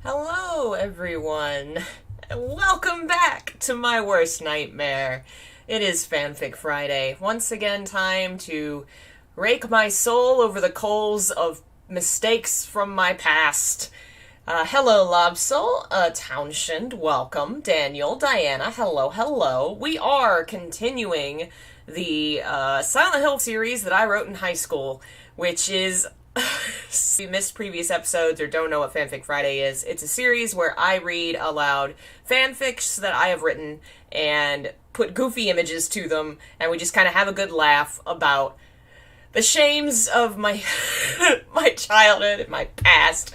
Hello, everyone. Welcome back to my worst nightmare. It is Fanfic Friday. Once again, time to rake my soul over the coals of mistakes from my past. Hello, Lobsoul, Townshend, welcome. Daniel, Diana, hello. We are continuing the Silent Hill series that I wrote in high school, which is... If you missed previous episodes or don't know what Fanfic Friday is, it's a series where I read aloud fanfics that I have written and put goofy images to them, and we just kind of have a good laugh about the shames of my my childhood and my past.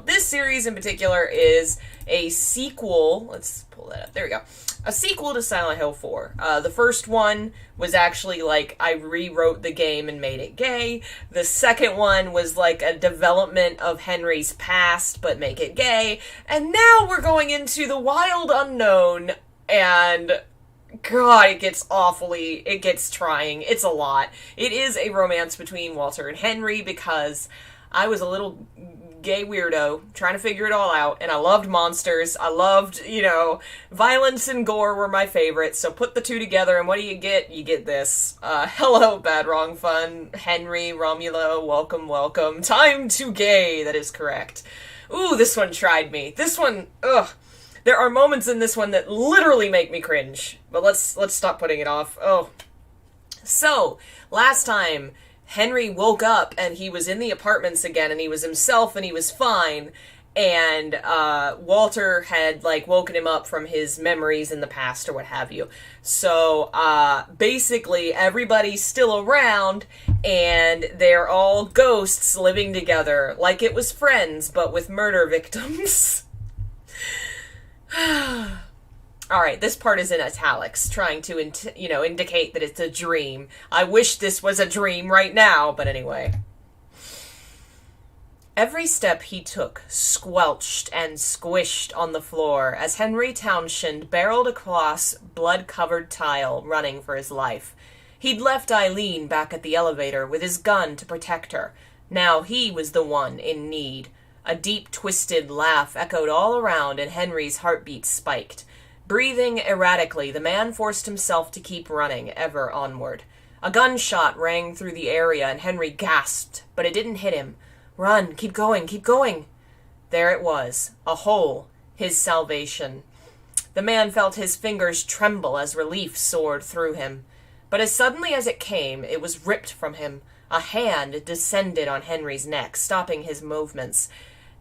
This series in particular is a sequel. Let's pull that up. There we go. A sequel to Silent Hill 4. The first one was actually like I rewrote the game and made it gay. The second one was like a development of Henry's past but make it gay. And now we're going into the wild unknown, and God, it gets trying. It's a lot. It is a romance between Walter and Henry because I was a little gay weirdo trying to figure it all out, and I loved monsters. I loved, violence and gore were my favorites, so put the two together, and what do you get? You get this. Hello, Bad Wrong Fun. Henry, Romulo, welcome. Time to gay, that is correct. Ooh, this one tried me. This one, ugh. There are moments in this one that literally make me cringe, but let's stop putting it off. Oh. So, last time, Henry woke up and he was in the apartments again and he was himself and he was fine, and Walter had woken him up from his memories in the past or what have you. So basically everybody's still around and they're all ghosts living together like it was Friends but with murder victims. Alright, this part is in italics, trying to, indicate that it's a dream. I wish this was a dream right now, but anyway. Every step he took squelched and squished on the floor as Henry Townshend barreled across blood-covered tile, running for his life. He'd left Eileen back at the elevator with his gun to protect her. Now he was the one in need. A deep, twisted laugh echoed all around, and Henry's heartbeat spiked. Breathing erratically, the man forced himself to keep running, ever onward. A gunshot rang through the area, and Henry gasped, but it didn't hit him. Run, keep going. There it was, a hole, his salvation. The man felt his fingers tremble as relief soared through him. But as suddenly as it came, it was ripped from him. A hand descended on Henry's neck, stopping his movements.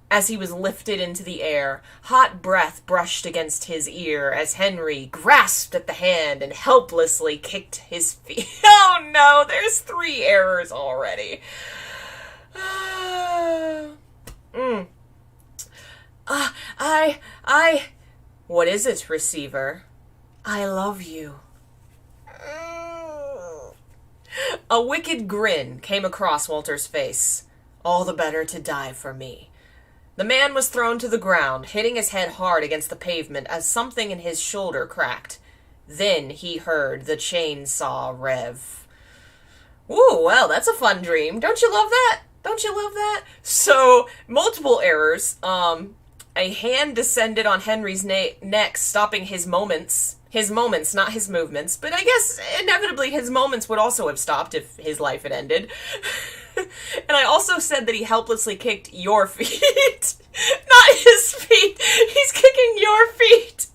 As he was lifted into the air, hot breath brushed against his ear as Henry grasped at the hand and helplessly kicked his feet. Oh no, there's 3 errors already. What is it, receiver? I love you. A wicked grin came across Walter's face. All the better to die for me. The man was thrown to the ground, hitting his head hard against the pavement as something in his shoulder cracked. Then he heard the chainsaw rev. Ooh, well, that's a fun dream. Don't you love that? So, multiple errors. A hand descended on Henry's neck, stopping his moments. His moments, not his movements. But I guess, inevitably, his moments would also have stopped if his life had ended. And I also said that he helplessly kicked your feet. Not his feet. He's kicking your feet.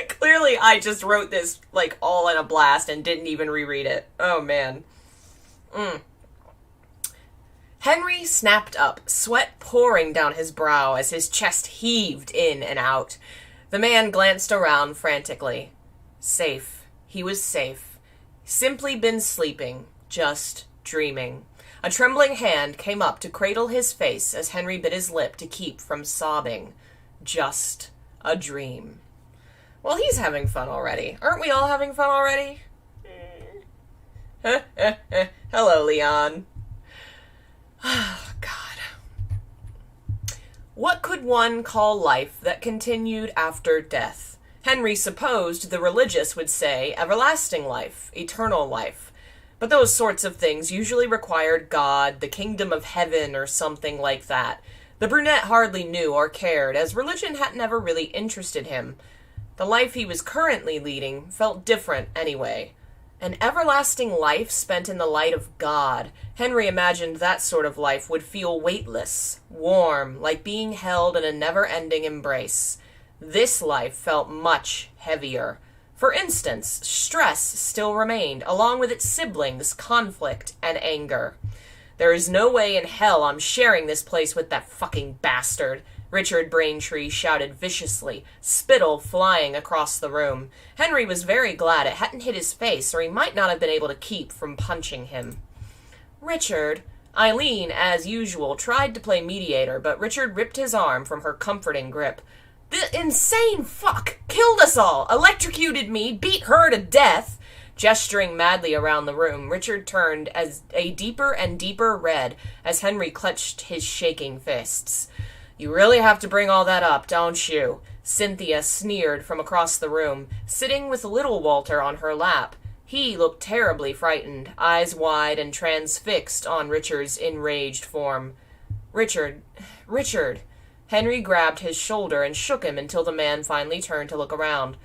Clearly, I just wrote this, all in a blast and didn't even reread it. Oh, man. Henry snapped up, sweat pouring down his brow as his chest heaved in and out. The man glanced around frantically. Safe. He was safe. Simply been sleeping. Just dreaming. A trembling hand came up to cradle his face as Henry bit his lip to keep from sobbing. Just a dream. Well, he's having fun already. Aren't we all having fun already? Hello, Leon. Oh, God. What could one call life that continued after death? Henry supposed the religious would say everlasting life, eternal life. But those sorts of things usually required God, the kingdom of heaven, or something like that. The brunette hardly knew or cared, as religion had never really interested him. The life he was currently leading felt different anyway. An everlasting life spent in the light of God. Henry imagined that sort of life would feel weightless, warm, like being held in a never-ending embrace. This life felt much heavier. For instance, stress still remained, along with its siblings, conflict, and anger. There is no way in hell I'm sharing this place with that fucking bastard, Richard Braintree shouted viciously, spittle flying across the room. Henry was very glad it hadn't hit his face, or he might not have been able to keep from punching him. Richard. Eileen, as usual, tried to play mediator, but Richard ripped his arm from her comforting grip. The insane fuck killed us all, electrocuted me, beat her to death. Gesturing madly around the room, Richard turned as a deeper and deeper red as Henry clutched his shaking fists. You really have to bring all that up, don't you? Cynthia sneered from across the room, sitting with little Walter on her lap. He looked terribly frightened, eyes wide and transfixed on Richard's enraged form. Richard. Richard. Henry grabbed his shoulder and shook him until the man finally turned to look around.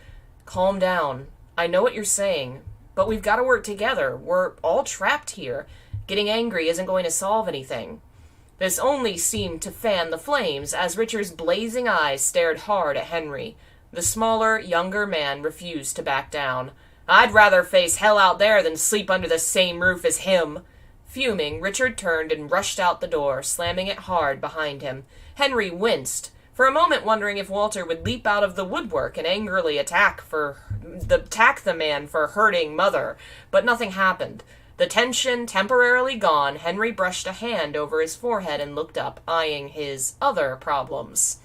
Calm down. I know what you're saying, but we've got to work together. We're all trapped here. Getting angry isn't going to solve anything. This only seemed to fan the flames as Richard's blazing eyes stared hard at Henry. The smaller, younger man refused to back down. I'd rather face hell out there than sleep under the same roof as him. Fuming, Richard turned and rushed out the door, slamming it hard behind him. Henry winced, for a moment wondering if Walter would leap out of the woodwork and angrily attack the man for hurting Mother, but nothing happened. The tension temporarily gone, Henry brushed a hand over his forehead and looked up, eyeing his other problems.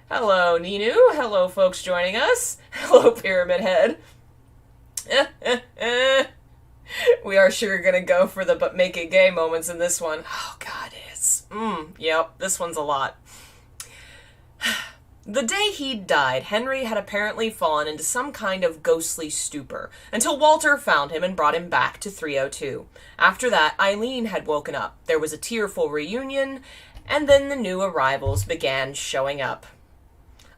Hello, Ninu. Hello, folks joining us. Hello, Pyramid Head. We are sure gonna go for the but make it gay moments in this one. Oh, God, yep, this one's a lot. The day he'd died, Henry had apparently fallen into some kind of ghostly stupor, until Walter found him and brought him back to 302. After that, Eileen had woken up. There was a tearful reunion, and then the new arrivals began showing up.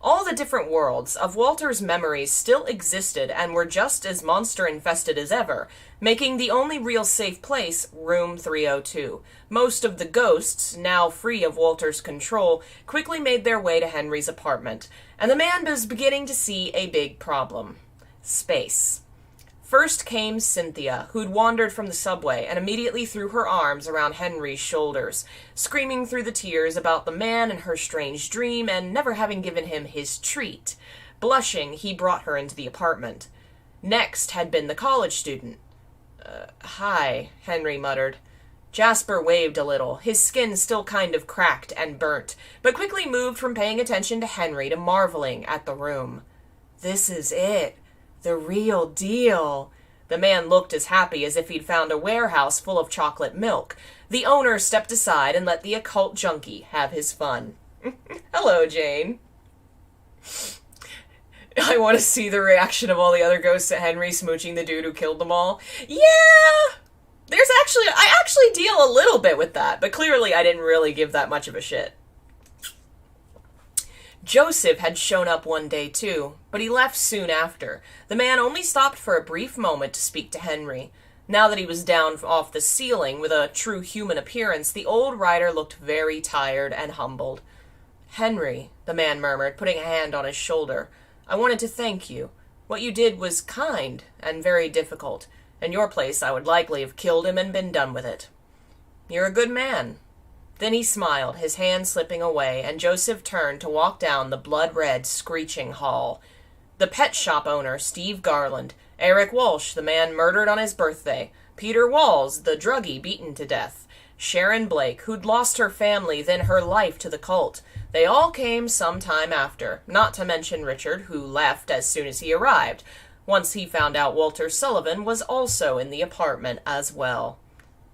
All the different worlds of Walter's memories still existed and were just as monster-infested as ever, making the only real safe place room 302. Most of the ghosts, now free of Walter's control, quickly made their way to Henry's apartment, and the man was beginning to see a big problem. Space. First came Cynthia, who'd wandered from the subway and immediately threw her arms around Henry's shoulders, screaming through the tears about the man and her strange dream and never having given him his treat. Blushing, he brought her into the apartment. Next had been the college student. Hi, Henry muttered. Jasper waved a little, his skin still kind of cracked and burnt, but quickly moved from paying attention to Henry to marveling at the room. This is it. The real deal. The man looked as happy as if he'd found a warehouse full of chocolate milk. The owner stepped aside and let the occult junkie have his fun. Hello, Jane. I want to see the reaction of all the other ghosts at Henry smooching the dude who killed them all. Yeah! I actually deal a little bit with that, but clearly I didn't really give that much of a shit. Joseph had shown up one day too, but he left soon after. The man only stopped for a brief moment to speak to Henry. Now that he was down off the ceiling with a true human appearance, the old writer looked very tired and humbled. Henry, the man murmured, putting a hand on his shoulder, I wanted to thank you. What you did was kind and very difficult. In your place, I would likely have killed him and been done with it. You're a good man. Then he smiled, his hand slipping away, and Joseph turned to walk down the blood-red, screeching hall. The pet shop owner, Steve Garland, Eric Walsh, the man murdered on his birthday, Peter Walls, the druggie beaten to death, Sharon Blake, who'd lost her family, then her life to the cult. They all came some time after, not to mention Richard, who left as soon as he arrived, once he found out Walter Sullivan was also in the apartment as well.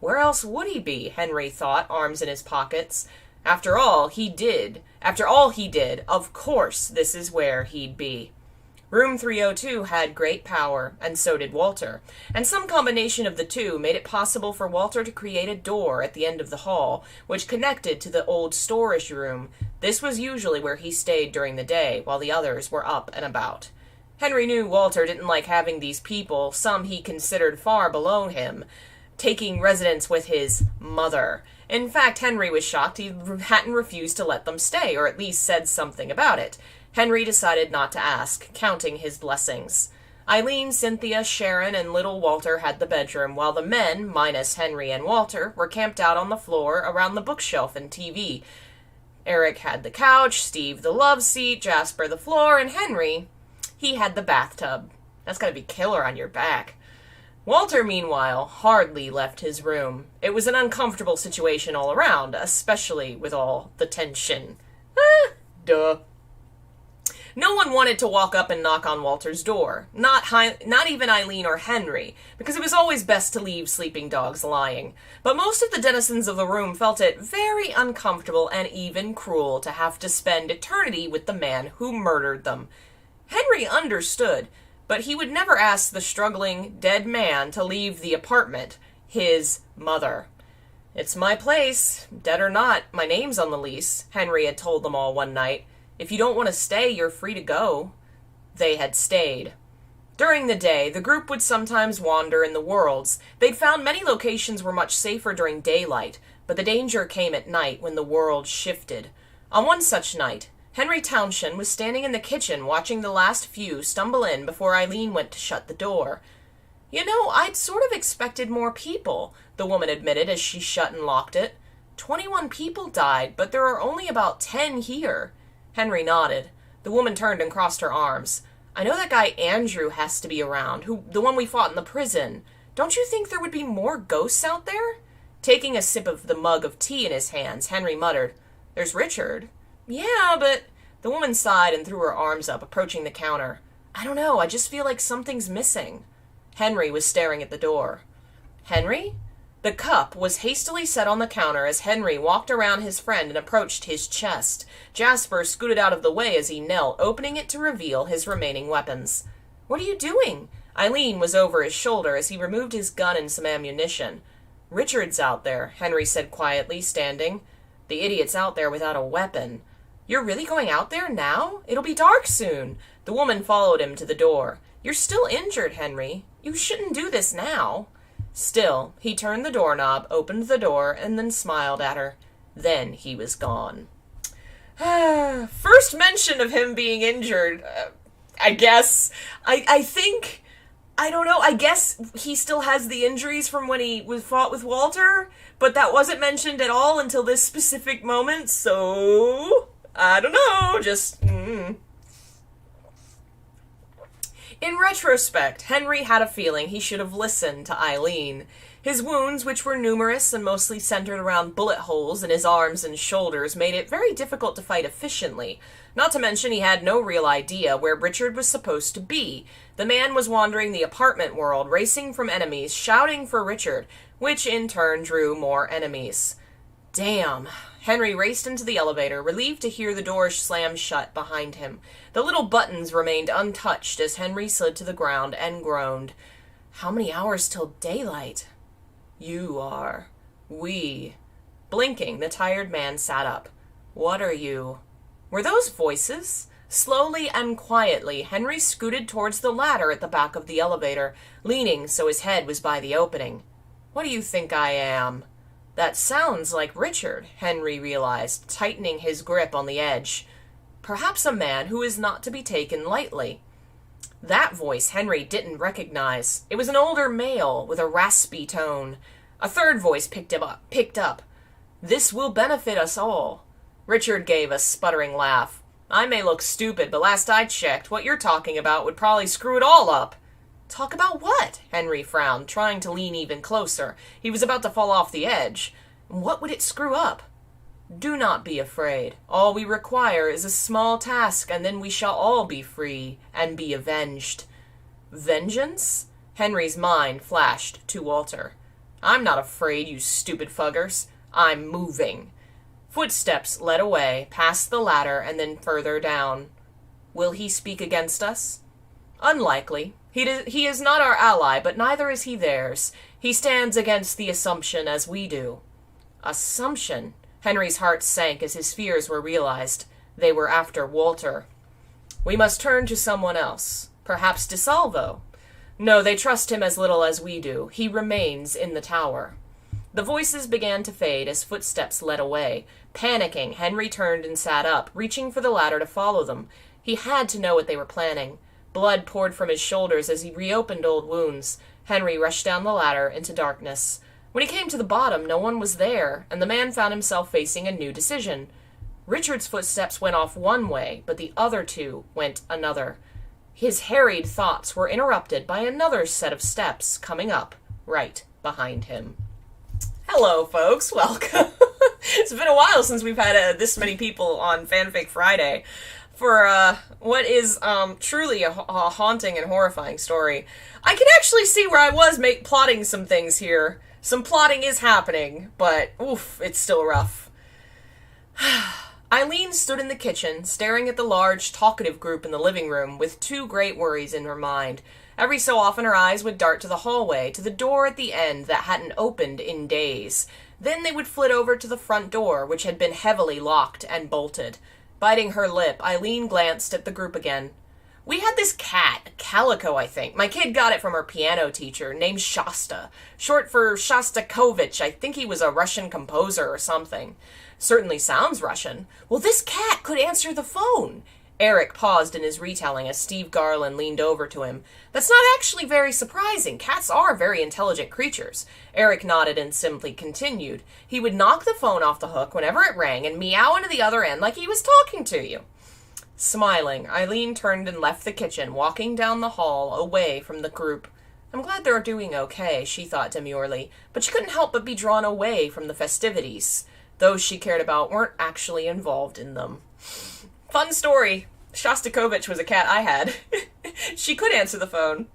Where else would he be? Henry thought, arms in his pockets. After all he did, of course this is where he'd be. Room 302 had great power, and so did Walter, and some combination of the two made it possible for Walter to create a door at the end of the hall, which connected to the old storage room. This was usually where he stayed during the day, while the others were up and about. Henry knew Walter didn't like having these people, some he considered far below him, taking residence with his mother. In fact, Henry was shocked he hadn't refused to let them stay, or at least said something about it. Henry decided not to ask, counting his blessings. Eileen, Cynthia, Sharon, and little Walter had the bedroom, while the men, minus Henry and Walter, were camped out on the floor around the bookshelf and TV. Eric had the couch, Steve the love seat, Jasper the floor, and Henry, he had the bathtub. That's gotta be killer on your back. Walter, meanwhile, hardly left his room. It was an uncomfortable situation all around, especially with all the tension. Duh. No one wanted to walk up and knock on Walter's door, not even Eileen or Henry, because it was always best to leave sleeping dogs lying. But most of the denizens of the room felt it very uncomfortable and even cruel to have to spend eternity with the man who murdered them. Henry understood, but he would never ask the struggling, dead man to leave the apartment, his mother. "It's my place. Dead or not, my name's on the lease," Henry had told them all one night. "If you don't want to stay, you're free to go." They had stayed. During the day, the group would sometimes wander in the worlds. They'd found many locations were much safer during daylight, but the danger came at night when the world shifted. On one such night, Henry Townshend was standing in the kitchen watching the last few stumble in before Eileen went to shut the door. "You know, I'd sort of expected more people," the woman admitted as she shut and locked it. 21 people died, but there are only about 10 here." Henry nodded. The woman turned and crossed her arms. "I know that guy Andrew has to be around, the one we fought in the prison. Don't you think there would be more ghosts out there?" Taking a sip of the mug of tea in his hands, Henry muttered, "There's Richard." "Yeah, but..." The woman sighed and threw her arms up, approaching the counter. "I don't know, I just feel like something's missing." Henry was staring at the door. "Henry?" The cup was hastily set on the counter as Henry walked around his friend and approached his chest. Jasper scooted out of the way as he knelt, opening it to reveal his remaining weapons. "What are you doing?" Eileen was over his shoulder as he removed his gun and some ammunition. "Richard's out there," Henry said quietly, standing. "The idiot's out there without a weapon." "You're really going out there now? It'll be dark soon." The woman followed him to the door. "You're still injured, Henry. You shouldn't do this now." Still, he turned the doorknob, opened the door, and then smiled at her. Then he was gone. First mention of him being injured, I guess. I think, I don't know, I guess he still has the injuries from when he fought with Walter, but that wasn't mentioned at all until this specific moment, so I don't know, just... In retrospect, Henry had a feeling he should have listened to Eileen. His wounds, which were numerous and mostly centered around bullet holes in his arms and shoulders, made it very difficult to fight efficiently. Not to mention he had no real idea where Richard was supposed to be. The man was wandering the apartment world, racing from enemies, shouting for Richard, which in turn drew more enemies. Damn. Henry raced into the elevator, relieved to hear the door slam shut behind him. The little buttons remained untouched as Henry slid to the ground and groaned. How many hours till daylight? You are. We. Blinking, the tired man sat up. What are you? Were those voices? Slowly and quietly, Henry scooted towards the ladder at the back of the elevator, leaning so his head was by the opening. What do you think I am? That sounds like Richard, Henry realized, tightening his grip on the edge. Perhaps a man who is not to be taken lightly. That voice Henry didn't recognize. It was an older male with a raspy tone. A third voice picked up. This will benefit us all. Richard gave a sputtering laugh. I may look stupid, but last I checked, what you're talking about would probably screw it all up. Talk about what? Henry frowned, trying to lean even closer. He was about to fall off the edge. What would it screw up? Do not be afraid. All we require is a small task, and then we shall all be free and be avenged. Vengeance? Henry's mind flashed to Walter. I'm not afraid, you stupid fuggers. I'm moving. Footsteps led away, past the ladder, and then further down. Will he speak against us? Unlikely. He is not our ally, but neither is he theirs. He stands against the assumption as we do. Assumption? Henry's heart sank as his fears were realized. They were after Walter. We must turn to someone else. Perhaps DeSalvo. No, they trust him as little as we do. He remains in the tower. The voices began to fade as footsteps led away. Panicking, Henry turned and sat up, reaching for the ladder to follow them. He had to know what they were planning. Blood poured from his shoulders as he reopened old wounds. Henry rushed down the ladder into darkness. When he came to the bottom, no one was there, and the man found himself facing a new decision. Richard's footsteps went off one way, but the other two went another. His harried thoughts were interrupted by another set of steps coming up right behind him. Hello, folks. Welcome. It's been a while since we've had this many people on Fanfic Friday for what is truly a haunting and horrifying story. I can actually see where I was plotting some things here. Some plotting is happening, but oof, it's still rough. Eileen stood in the kitchen, staring at the large, talkative group in the living room, with two great worries in her mind. Every so often her eyes would dart to the hallway, to the door at the end that hadn't opened in days. Then they would flit over to the front door, which had been heavily locked and bolted. Biting her lip, Eileen glanced at the group again. We had this cat, Calico, I think. My kid got it from her piano teacher, named Shasta. Short for Shostakovich. I think he was a Russian composer or something. Certainly sounds Russian. Well, this cat could answer the phone. Eric paused in his retelling as Steve Garland leaned over to him. That's not actually very surprising. Cats are very intelligent creatures. Eric nodded and simply continued. He would knock the phone off the hook whenever it rang and meow into the other end like he was talking to you. Smiling, Eileen turned and left the kitchen, walking down the hall away from the group. I'm glad they're doing okay, she thought demurely, but she couldn't help but be drawn away from the festivities. Those she cared about weren't actually involved in them. Fun story. Shostakovich was a cat I had. She could answer the phone.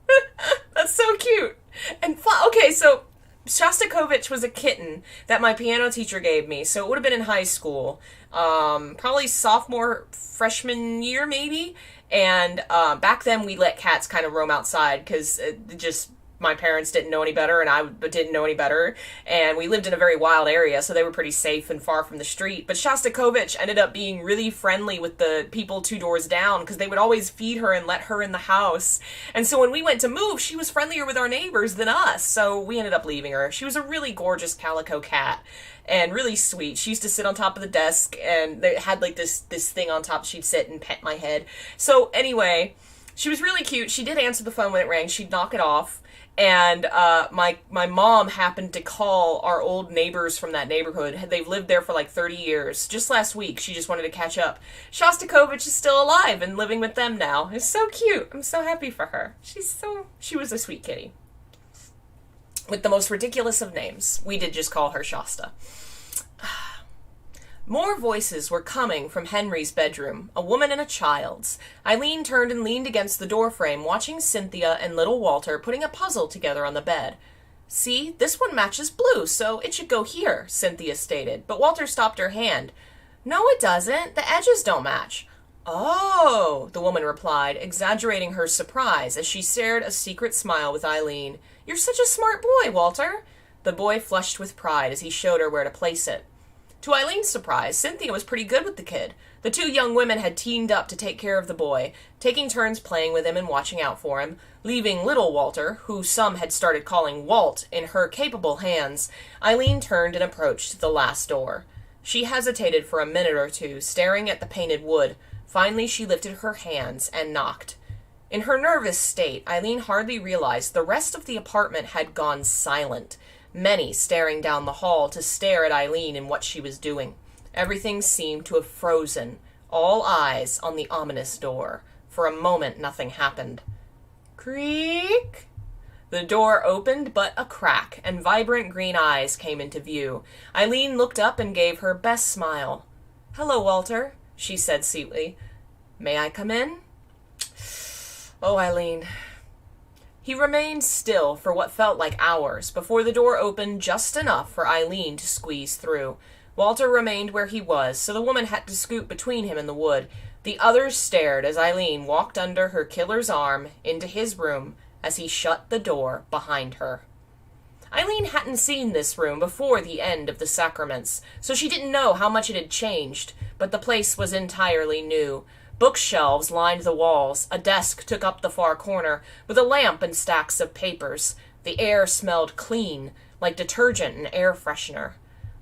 That's so cute. And okay, so Shostakovich was a kitten that my piano teacher gave me, so it would have been in high school. Probably sophomore, freshman year, maybe. And back then we let cats kind of roam outside because just my parents didn't know any better and I didn't know any better. And we lived in a very wild area, so they were pretty safe and far from the street. But Shostakovich ended up being really friendly with the people 2 doors down because they would always feed her and let her in the house. And so when we went to move, she was friendlier with our neighbors than us. So we ended up leaving her. She was a really gorgeous calico cat. And really sweet. She used to sit on top of the desk, and they had like this thing on top. She'd sit and pet my head. So anyway, she was really cute. She did answer the phone when it rang. She'd knock it off. And my mom happened to call our old neighbors from that neighborhood. They've lived there for like 30 years. Just last week, she just wanted to catch up. Shostakovich is still alive and living with them now. It's so cute. I'm so happy for her. She was a sweet kitty. With the most ridiculous of names. We did just call her Shasta. More voices were coming from Henry's bedroom, a woman and a child's. Eileen turned and leaned against the doorframe, watching Cynthia and little Walter putting a puzzle together on the bed. See, this one matches blue, so it should go here, Cynthia stated, but Walter stopped her hand. No, it doesn't. The edges don't match. Oh, the woman replied, exaggerating her surprise as she shared a secret smile with Eileen. You're such a smart boy, Walter. The boy flushed with pride as he showed her where to place it. To Eileen's surprise, Cynthia was pretty good with the kid. The 2 young women had teamed up to take care of the boy, taking turns playing with him and watching out for him, leaving little Walter, who some had started calling Walt, in her capable hands. Eileen turned and approached the last door. She hesitated for a minute or two, staring at the painted wood. Finally, she lifted her hands and knocked. In her nervous state, Eileen hardly realized the rest of the apartment had gone silent, many staring down the hall to stare at Eileen and what she was doing. Everything seemed to have frozen, all eyes on the ominous door. For a moment, nothing happened. Creak! The door opened but a crack, and vibrant green eyes came into view. Eileen looked up and gave her best smile. Hello, Walter, she said sweetly. May I come in? Oh, Eileen. He remained still for what felt like hours before the door opened just enough for Eileen to squeeze through. Walter remained where he was, so the woman had to scoot between him and the wood. The others stared as Eileen walked under her killer's arm into his room as he shut the door behind her. Eileen hadn't seen this room before the end of the sacraments, so she didn't know how much it had changed, but the place was entirely new. Bookshelves lined the walls. A desk took up the far corner, with a lamp and stacks of papers. The air smelled clean, like detergent and air freshener.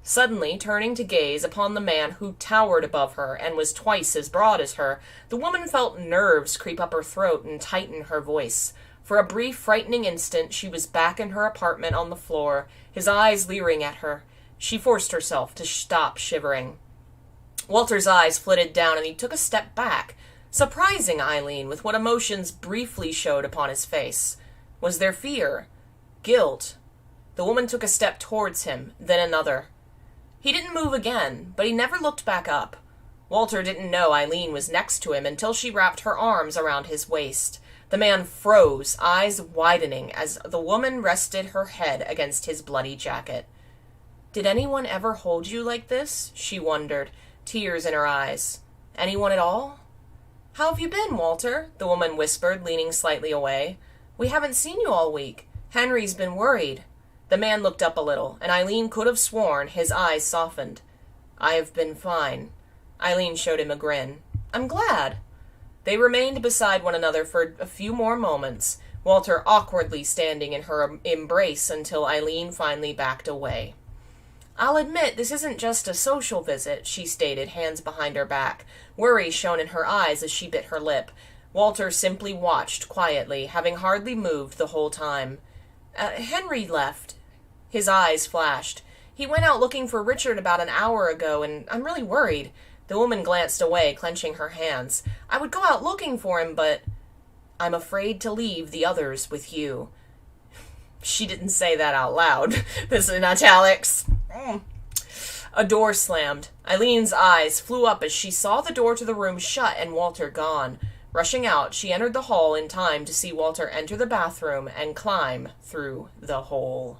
Suddenly, turning to gaze upon the man who towered above her and was twice as broad as her, the woman felt nerves creep up her throat and tighten her voice. For a brief, frightening instant, she was back in her apartment on the floor, his eyes leering at her. She forced herself to stop shivering. Walter's eyes flitted down, and he took a step back, surprising Eileen with what emotions briefly showed upon his face. Was there fear? Guilt? The woman took a step towards him, then another. He didn't move again, but he never looked back up. Walter didn't know Eileen was next to him until she wrapped her arms around his waist. The man froze, eyes widening, as the woman rested her head against his bloody jacket. Did anyone ever hold you like this? She wondered, tears in her eyes. Anyone at all? How have you been, Walter? The woman whispered, leaning slightly away. We haven't seen you all week. Henry's been worried. The man looked up a little, and Eileen could have sworn his eyes softened. "I have been fine." Eileen showed him a grin. "I'm glad." They remained beside one another for a few more moments, Walter awkwardly standing in her embrace until Eileen finally backed away. "I'll admit this isn't just a social visit," she stated, hands behind her back. Worry shone in her eyes as she bit her lip. Walter simply watched quietly, having hardly moved the whole time. Henry left." His eyes flashed. "He went out looking for Richard about an hour ago, and I'm really worried." The woman glanced away, clenching her hands. "I would go out looking for him, but I'm afraid to leave the others with you." She didn't say that out loud. This is in italics. A door slammed. Eileen's eyes flew up as she saw the door to the room shut and Walter gone. Rushing out, she entered the hall in time to see Walter enter the bathroom and climb through the hole.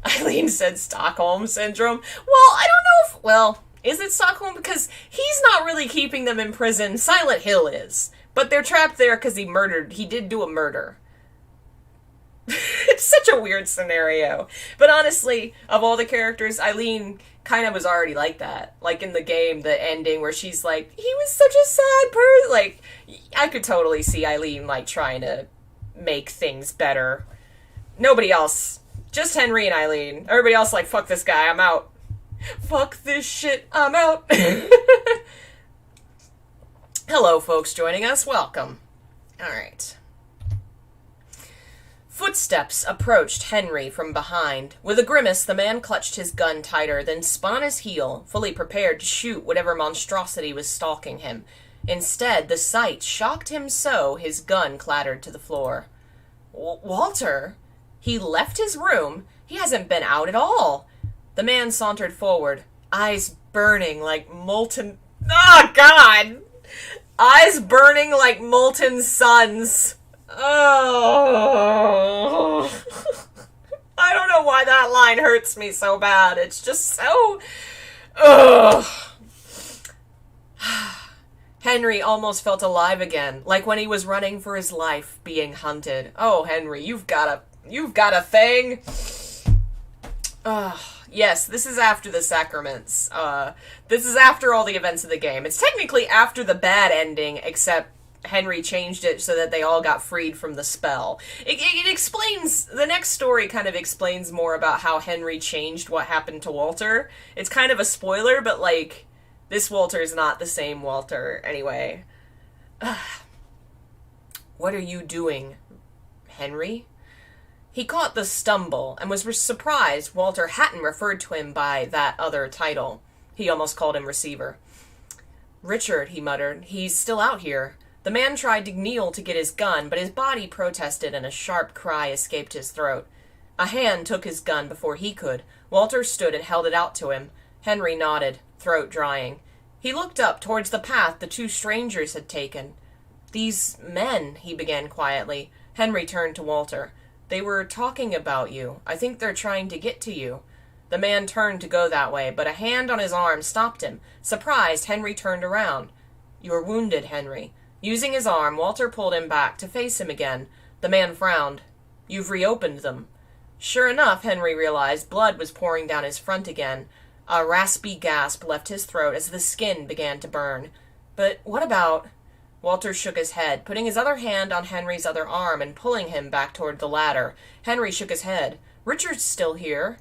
Eileen said Stockholm Syndrome. Well, I don't know if... is it Stockholm? Because he's not really keeping them in prison. Silent Hill is. But they're trapped there because he did do a murder. It's such a weird scenario. But honestly, of all the characters, Eileen kind of was already like that. Like in the game, the ending where she's like, he was such a sad person. Like, I could totally see Eileen, like, trying to make things better. Nobody else. Just Henry and Eileen. Everybody else like, fuck this guy, I'm out. Fuck this shit, I'm out. Hello, folks joining us. Welcome. Alright. Footsteps approached Henry from behind. With a grimace, the man clutched his gun tighter, then spun on his heel, fully prepared to shoot whatever monstrosity was stalking him. Instead, the sight shocked him so his gun clattered to the floor. Walter? He left his room? He hasn't been out at all. The man sauntered forward, eyes burning like molten... Oh, God! Eyes burning like molten suns. Oh, I don't know why that line hurts me so bad. It's just so... Ugh. Henry almost felt alive again, like when he was running for his life, being hunted. Oh, Henry, you've got a thing. Yes, this is after the sacraments. This is after all the events of the game. It's technically after the bad ending, except Henry changed it so that they all got freed from the spell. It explains, the next story kind of explains more about how Henry changed what happened to Walter. It's kind of a spoiler, but like, this Walter is not the same Walter. Anyway. What are you doing, Henry? He caught the stumble and was surprised Walter hadn't referred to him by that other title. He almost called him Receiver. Richard, he muttered, he's still out here. The man tried to kneel to get his gun, but his body protested and a sharp cry escaped his throat. A hand took his gun before he could. Walter stood and held it out to him. Henry nodded, throat drying. He looked up towards the path the two strangers had taken. These men, he began quietly. Henry turned to Walter. They were talking about you. I think they're trying to get to you. The man turned to go that way, but a hand on his arm stopped him. Surprised, Henry turned around. You're wounded, Henry. Using his arm, Walter pulled him back to face him again. The man frowned. You've reopened them. Sure enough, Henry realized, blood was pouring down his front again. A raspy gasp left his throat as the skin began to burn. But what about... Walter shook his head, putting his other hand on Henry's other arm and pulling him back toward the ladder. Henry shook his head. Richard's still here.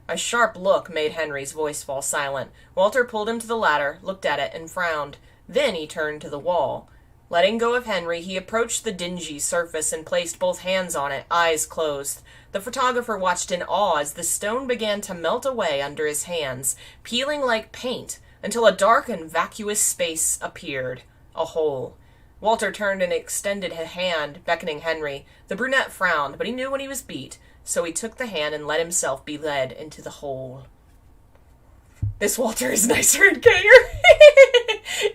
A sharp look made Henry's voice fall silent. Walter pulled him to the ladder, looked at it, and frowned. Then he turned to the wall. Letting go of Henry, he approached the dingy surface and placed both hands on it, eyes closed. The photographer watched in awe as the stone began to melt away under his hands, peeling like paint, until a dark and vacuous space appeared. A hole. Walter turned and extended a hand, beckoning Henry. The brunette frowned, but he knew when he was beat, so he took the hand and let himself be led into the hole. This Walter is nicer and gayer.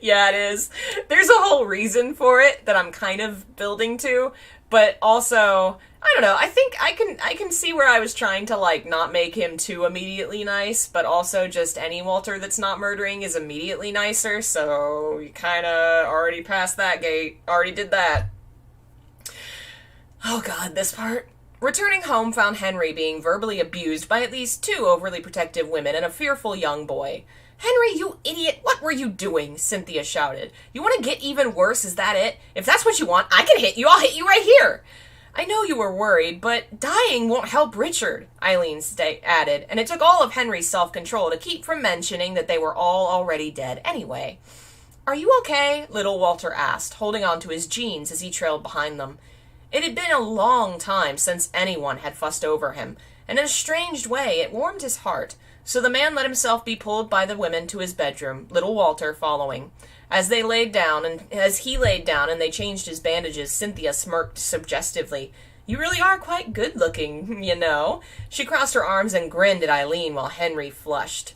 Yeah, it is. There's a whole reason for it that I'm kind of building to, but also, I don't know, I think I can see where I was trying to, like, not make him too immediately nice, but also just any Walter that's not murdering is immediately nicer, so you kind of already passed that gate, already did that. Oh god, this part. Returning home found Henry being verbally abused by at least 2 overly protective women and a fearful young boy. "Henry, you idiot, what were you doing?" Cynthia shouted. "You want to get even worse, is that it? If that's what you want, I can hit you, I'll hit you right here." "I know you were worried, but dying won't help Richard," Eileen added, and it took all of Henry's self-control to keep from mentioning that they were all already dead anyway. "Are you okay?" little Walter asked, holding on to his jeans as he trailed behind them. It had been a long time since anyone had fussed over him, and in a strange way it warmed his heart, so the man let himself be pulled by the women to his bedroom, little Walter following. As he laid down and they changed his bandages, Cynthia smirked suggestively. "You really are quite good-looking, you know." She crossed her arms and grinned at Eileen while Henry flushed.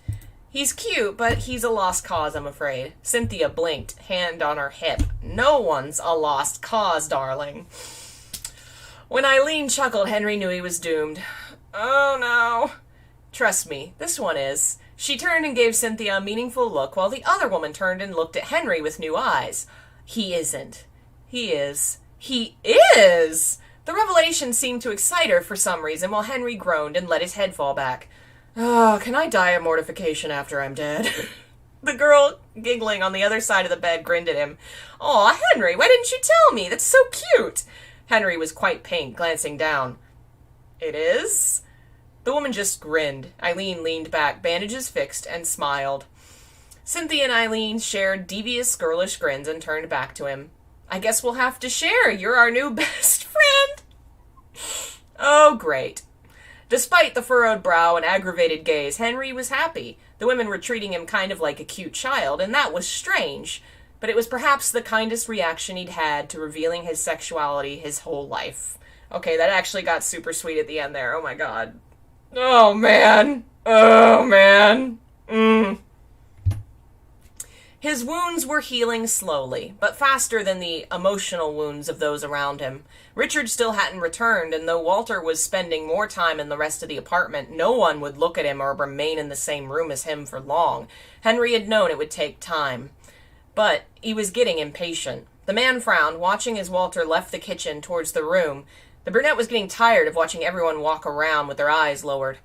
"He's cute, but he's a lost cause, I'm afraid." Cynthia blinked, hand on her hip. "No one's a lost cause, darling." When Eileen chuckled, Henry knew he was doomed. "Oh, no." "Trust me, this one is." She turned and gave Cynthia a meaningful look, while the other woman turned and looked at Henry with new eyes. "He isn't." "He is." "He is!" The revelation seemed to excite her for some reason, while Henry groaned and let his head fall back. "Oh, can I die of mortification after I'm dead?" The girl, giggling on the other side of the bed, grinned at him. "Aw, Henry, why didn't you tell me? That's so cute." Henry was quite pink, glancing down. "It is?" The woman just grinned. Eileen leaned back, bandages fixed, and smiled. Cynthia and Eileen shared devious, girlish grins and turned back to him. "I guess we'll have to share. You're our new best friend." Oh, great. Despite the furrowed brow and aggravated gaze, Henry was happy. The women were treating him kind of like a cute child, and that was strange. But it was perhaps the kindest reaction he'd had to revealing his sexuality his whole life. Okay, that actually got super sweet at the end there. Oh my god. Oh man. Oh man. His wounds were healing slowly, but faster than the emotional wounds of those around him. Richard still hadn't returned, and though Walter was spending more time in the rest of the apartment, no one would look at him or remain in the same room as him for long. Henry had known it would take time. But he was getting impatient. The man frowned, watching as Walter left the kitchen towards the room. The brunette was getting tired of watching everyone walk around with their eyes lowered.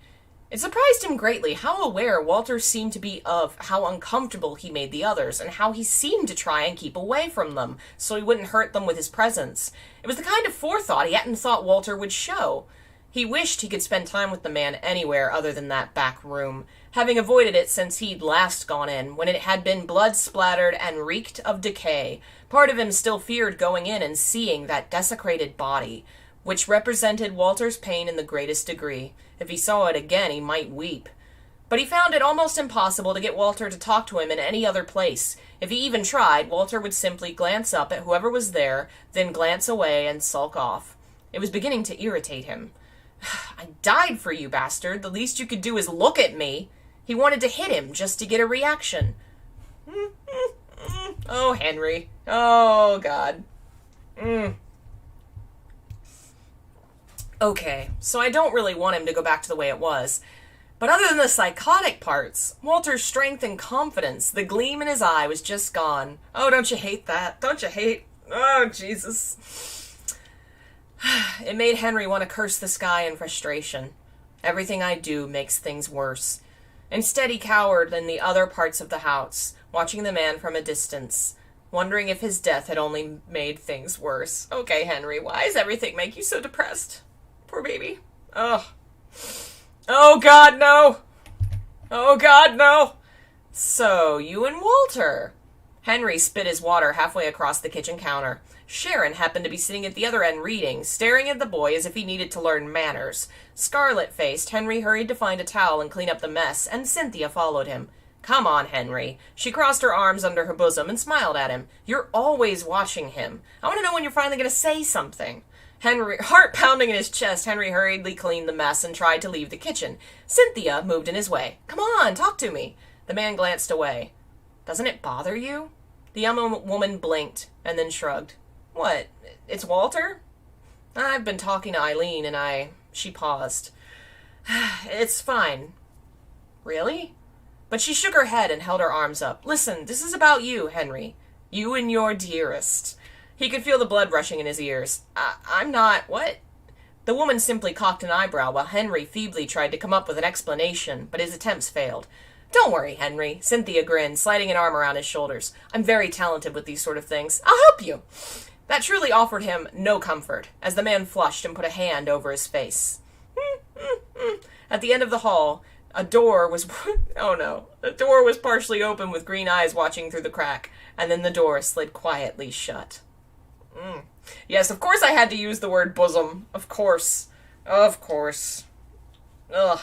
It surprised him greatly how aware Walter seemed to be of how uncomfortable he made the others, and how he seemed to try and keep away from them, so he wouldn't hurt them with his presence. It was the kind of forethought he hadn't thought Walter would show. He wished he could spend time with the man anywhere other than that back room, having avoided it since he'd last gone in, when it had been blood-splattered and reeked of decay. Part of him still feared going in and seeing that desecrated body, which represented Walter's pain in the greatest degree. If he saw it again, he might weep. But he found it almost impossible to get Walter to talk to him in any other place. If he even tried, Walter would simply glance up at whoever was there, then glance away and sulk off. It was beginning to irritate him. "I died for you, bastard. The least you could do is look at me." He wanted to hit him just to get a reaction. Oh, Henry. Oh, God. Okay, so I don't really want him to go back to the way it was. But other than the psychotic parts, Walter's strength and confidence, the gleam in his eye was just gone. Oh, don't you hate that? Don't you hate? Oh, Jesus. It made Henry want to curse the sky in frustration. Everything I do makes things worse. Instead, he cowered in the other parts of the house, watching the man from a distance, wondering if his death had only made things worse. Okay, Henry, why does everything make you so depressed? Poor baby. Ugh. Oh, God, no. Oh, God, no. So, you and Walter. Henry spit his water halfway across the kitchen counter. Sharon happened to be sitting at the other end reading, staring at the boy as if he needed to learn manners. Scarlet-faced, Henry hurried to find a towel and clean up the mess, and Cynthia followed him. Come on, Henry. She crossed her arms under her bosom and smiled at him. You're always watching him. I want to know when you're finally going to say something. Henry, heart pounding in his chest, Henry hurriedly cleaned the mess and tried to leave the kitchen. Cynthia moved in his way. Come on, talk to me. The man glanced away. Doesn't it bother you? The young woman blinked and then shrugged. What? It's Walter? I've been talking to Eileen and She paused. It's fine. Really? But she shook her head and held her arms up. Listen, this is about you, Henry. You and your dearest. He could feel the blood rushing in his ears. I'm not... What? The woman simply cocked an eyebrow while Henry feebly tried to come up with an explanation, but his attempts failed. "Don't worry, Henry," Cynthia grinned, sliding an arm around his shoulders. "I'm very talented with these sort of things. I'll help you." That truly offered him no comfort, as the man flushed and put a hand over his face. At the end of the hall, a door was... oh no. The door was partially open with green eyes watching through the crack, and then the door slid quietly shut. Yes, of course I had to use the word bosom. Of course. Of course. Ugh.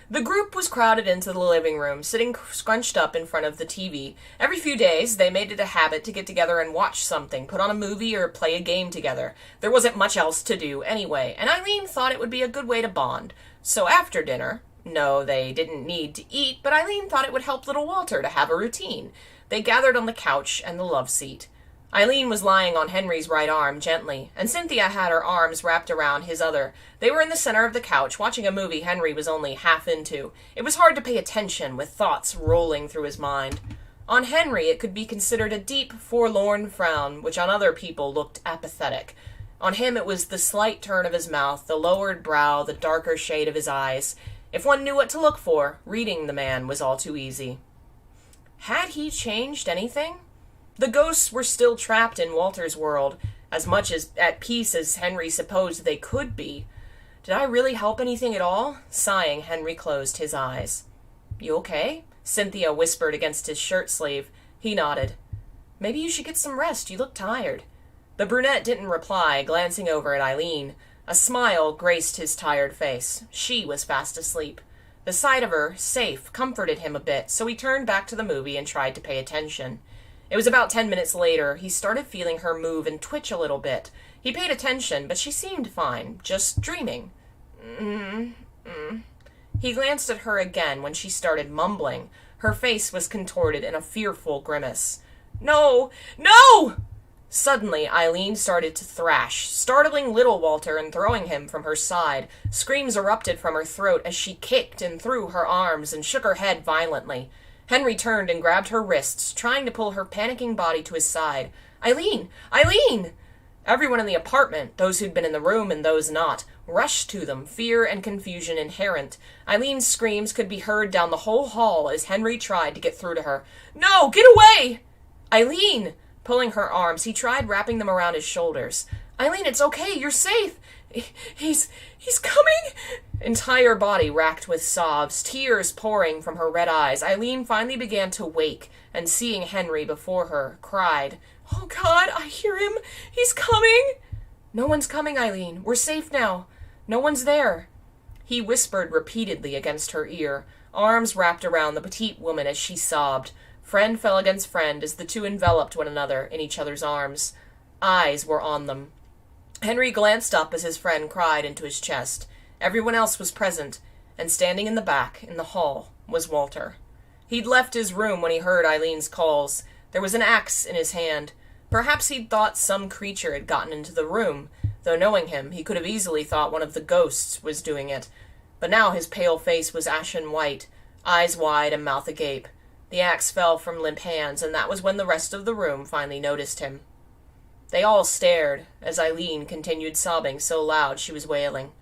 The group was crowded into the living room, sitting scrunched up in front of the TV. Every few days, they made it a habit to get together and watch something, put on a movie, or play a game together. There wasn't much else to do anyway, and Eileen thought it would be a good way to bond. So after dinner... no, they didn't need to eat, but Eileen thought it would help little Walter to have a routine. They gathered on the couch and the love seat. Eileen was lying on Henry's right arm gently, and Cynthia had her arms wrapped around his other. They were in the center of the couch, watching a movie Henry was only half into. It was hard to pay attention, with thoughts rolling through his mind. On Henry, it could be considered a deep, forlorn frown, which on other people looked apathetic. On him it was the slight turn of his mouth, the lowered brow, the darker shade of his eyes. If one knew what to look for, reading the man was all too easy. Had he changed anything? The ghosts were still trapped in Walter's world, as much as at peace as Henry supposed they could be. Did I really help anything at all? Sighing, Henry closed his eyes. "You okay?" Cynthia whispered against his shirt sleeve. He nodded. "Maybe you should get some rest. You look tired." The brunette didn't reply, glancing over at Eileen. A smile graced his tired face. She was fast asleep. The sight of her, safe, comforted him a bit, so he turned back to the movie and tried to pay attention. It was about 10 minutes later, he started feeling her move and twitch a little bit. He paid attention, but she seemed fine, just dreaming. He glanced at her again when she started mumbling. Her face was contorted in a fearful grimace. "No! No!" Suddenly, Eileen started to thrash, startling little Walter and throwing him from her side. Screams erupted from her throat as she kicked and threw her arms and shook her head violently. Henry turned and grabbed her wrists, trying to pull her panicking body to his side. "Eileen! Eileen!" Everyone in the apartment, those who'd been in the room and those not, rushed to them, fear and confusion inherent. Eileen's screams could be heard down the whole hall as Henry tried to get through to her. "No! Get away!" "Eileen!" Pulling her arms, he tried wrapping them around his shoulders. "Eileen, it's okay. You're safe. He's coming!" Entire body racked with sobs, tears pouring from her red eyes, Eileen finally began to wake, and seeing Henry before her, cried, "Oh God, I hear him! He's coming!" "No one's coming, Eileen. We're safe now. No one's there." He whispered repeatedly against her ear, arms wrapped around the petite woman as she sobbed. Friend fell against friend as the two enveloped one another in each other's arms. Eyes were on them. Henry glanced up as his friend cried into his chest. Everyone else was present, and standing in the back, in the hall, was Walter. He'd left his room when he heard Eileen's calls. There was an axe in his hand. Perhaps he'd thought some creature had gotten into the room, though knowing him, he could have easily thought one of the ghosts was doing it. But now his pale face was ashen white, eyes wide and mouth agape. The axe fell from limp hands, and that was when the rest of the room finally noticed him. They all stared, as Eileen continued sobbing so loud she was wailing.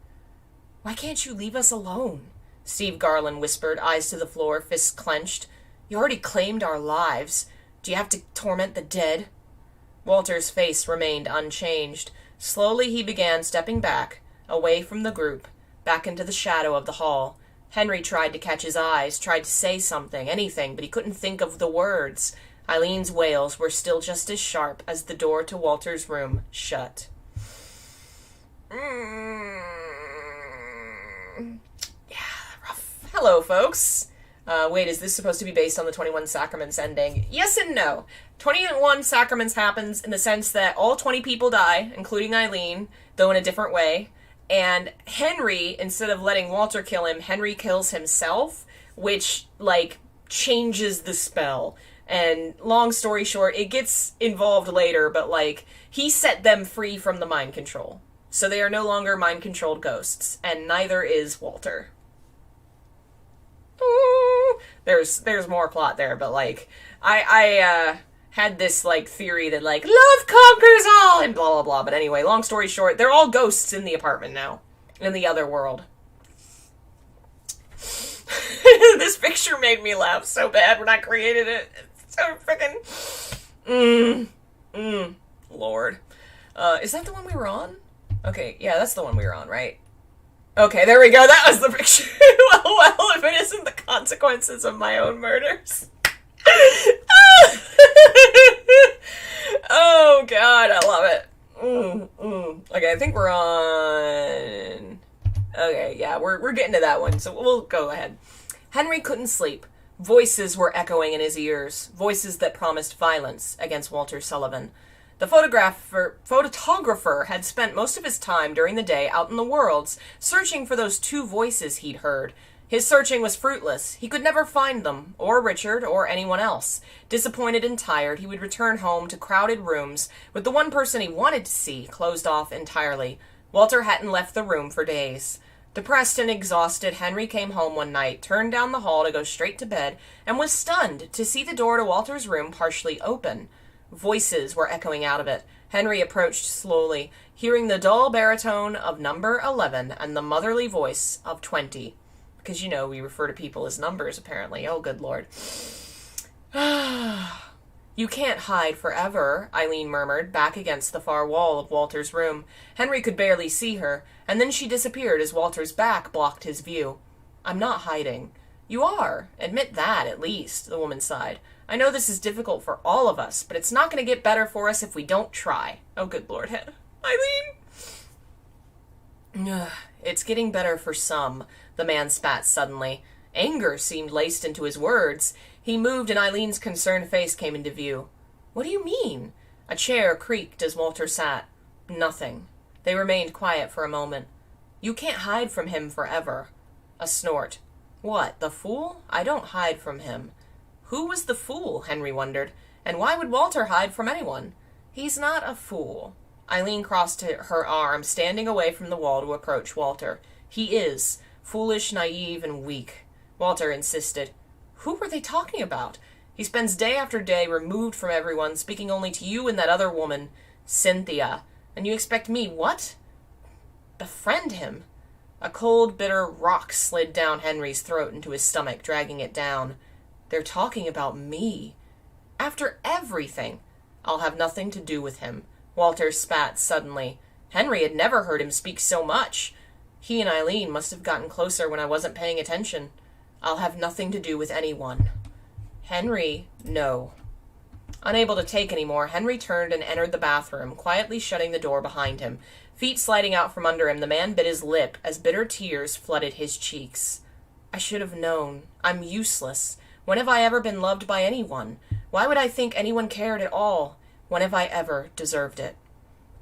"Why can't you leave us alone?" Steve Garland whispered, eyes to the floor, fists clenched. "You already claimed our lives. Do you have to torment the dead?" Walter's face remained unchanged. Slowly he began stepping back, away from the group, back into the shadow of the hall. Henry tried to catch his eyes, tried to say something, anything, but he couldn't think of the words. Eileen's wails were still just as sharp as the door to Walter's room shut. Hello, folks. Wait, is this supposed to be based on the 21 Sacraments ending? Yes and no. 21 Sacraments happens in the sense that all 20 people die, including Eileen, though in a different way. And Henry, instead of letting Walter kill him, Henry kills himself, which, changes the spell. And long story short, it gets involved later, but, he set them free from the mind control. So they are no longer mind-controlled ghosts, and neither is Walter. Ooh, there's more plot there, but had this, like, theory that, like, love conquers all, and blah, blah, blah. But anyway, long story short, they're all ghosts in the apartment now. In the other world. This picture made me laugh so bad when I created it. It's so freaking... Lord. Is that the one we were on? Okay, yeah, that's the one we were on, right? Okay, there we go. That was the picture. Well, if it isn't the consequences of my own murders. Oh, God, I love it. Okay, I think we're on... Okay, yeah, we're getting to that one, so we'll go ahead. Henry couldn't sleep. Voices were echoing in his ears, voices that promised violence against Walter Sullivan. The photographer had spent most of his time during the day out in the worlds, searching for those two voices he'd heard. His searching was fruitless. He could never find them, or Richard, or anyone else. Disappointed and tired, he would return home to crowded rooms, with the one person he wanted to see closed off entirely. Walter hadn't left the room for days. Depressed and exhausted, Henry came home one night, turned down the hall to go straight to bed, and was stunned to see the door to Walter's room partially open. Voices were echoing out of it. Henry approached slowly, hearing the dull baritone of number 11 and the motherly voice of 20. Because, you know, we refer to people as numbers, apparently. Oh, good Lord. You can't hide forever, Eileen murmured, back against the far wall of Walter's room. Henry could barely see her, and then she disappeared as Walter's back blocked his view. I'm not hiding. You are. Admit that, at least, the woman sighed. I know this is difficult for all of us, but it's not going to get better for us if we don't try. Oh, good Lord, Eileen! It's getting better for some, the man spat suddenly. Anger seemed laced into his words. He moved and Eileen's concerned face came into view. What do you mean? A chair creaked as Walter sat. Nothing. They remained quiet for a moment. You can't hide from him forever. A snort. What, the fool? I don't hide from him. Who was the fool, Henry wondered, and why would Walter hide from anyone? He's not a fool. Eileen crossed her arm, standing away from the wall to approach Walter. He is. Foolish, naive, and weak. Walter insisted. Who were they talking about? He spends day after day removed from everyone, speaking only to you and that other woman, Cynthia. And you expect me, what? Befriend him? A cold, bitter rock slid down Henry's throat into his stomach, dragging it down. They're talking about me. After everything. I'll have nothing to do with him. Walter spat suddenly. Henry had never heard him speak so much. He and Eileen must have gotten closer when I wasn't paying attention. I'll have nothing to do with anyone. Henry, no. Unable to take any more, Henry turned and entered the bathroom, quietly shutting the door behind him. Feet sliding out from under him, the man bit his lip as bitter tears flooded his cheeks. I should have known. I'm useless. When have I ever been loved by anyone? Why would I think anyone cared at all? When have I ever deserved it?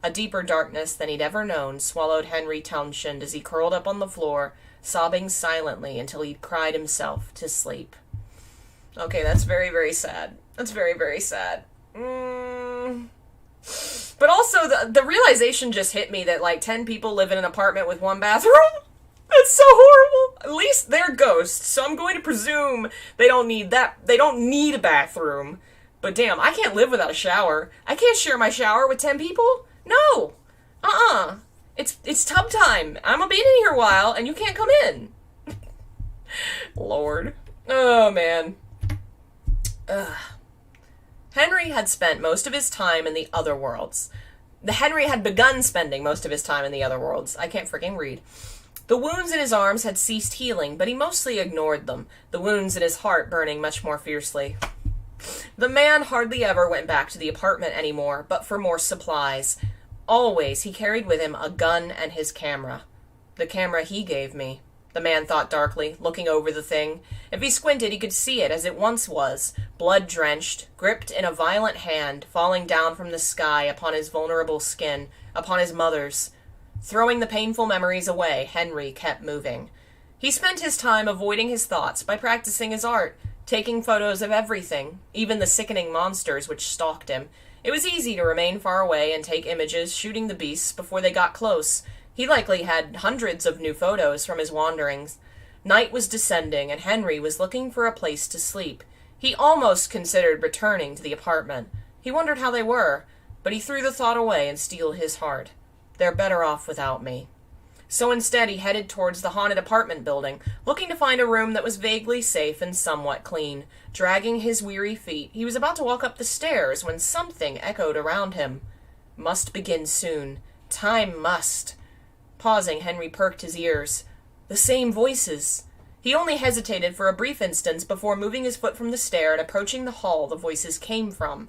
A deeper darkness than he'd ever known swallowed Henry Townshend as he curled up on the floor, sobbing silently until he'd cried himself to sleep. Okay, that's very, very sad. That's very, very sad. But also, the realization just hit me that, like, 10 people live in an apartment with one bathroom. That's so horrible. At least they're ghosts, so I'm going to presume they don't need that. They don't need a bathroom. But damn, I can't live without a shower. I can't share my shower with 10 people. No. It's tub time. I'm gonna be in here a while, and you can't come in. Lord. Oh, man. Ugh. Henry had spent most of his time in the other worlds. Henry had begun spending most of his time in the other worlds. I can't freaking read. The wounds in his arms had ceased healing, but he mostly ignored them, the wounds in his heart burning much more fiercely. The man hardly ever went back to the apartment anymore, but for more supplies. Always he carried with him a gun and his camera. The camera he gave me, the man thought darkly, looking over the thing. If he squinted, he could see it as it once was, blood-drenched, gripped in a violent hand, falling down from the sky upon his vulnerable skin, upon his mother's. Throwing the painful memories away, Henry kept moving. He spent his time avoiding his thoughts by practicing his art, taking photos of everything, even the sickening monsters which stalked him. It was easy to remain far away and take images, shooting the beasts before they got close. He likely had hundreds of new photos from his wanderings. Night was descending, and Henry was looking for a place to sleep. He almost considered returning to the apartment. He wondered how they were, but he threw the thought away and steeled his heart. They're better off without me. So instead he headed towards the haunted apartment building, looking to find a room that was vaguely safe and somewhat clean. Dragging his weary feet, he was about to walk up the stairs when something echoed around him. Must begin soon. Time must. Pausing, Henry perked his ears. The same voices. He only hesitated for a brief instant before moving his foot from the stair and approaching the hall the voices came from.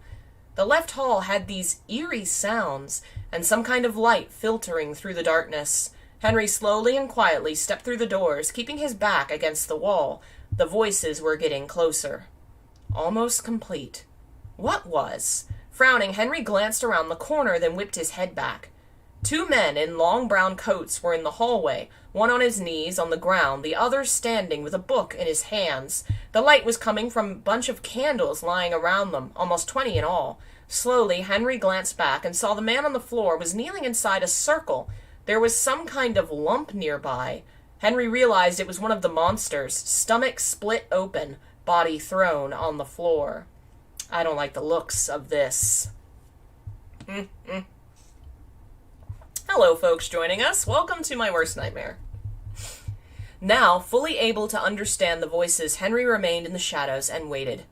The left hall had these eerie sounds, and some kind of light filtering through the darkness. Henry slowly and quietly stepped through the doors, keeping his back against the wall. The voices were getting closer. Almost complete. What was? Frowning, Henry glanced around the corner, then whipped his head back. Two men in long brown coats were in the hallway, one on his knees on the ground, the other standing with a book in his hands. The light was coming from a bunch of candles lying around them, almost 20 in all. Slowly, Henry glanced back and saw the man on the floor was kneeling inside a circle. There was some kind of lump nearby. Henry realized it was one of the monsters, stomach split open, body thrown on the floor. I don't like the looks of this. Hello, folks joining us. Welcome to my worst nightmare. Now, fully able to understand the voices, Henry remained in the shadows and waited.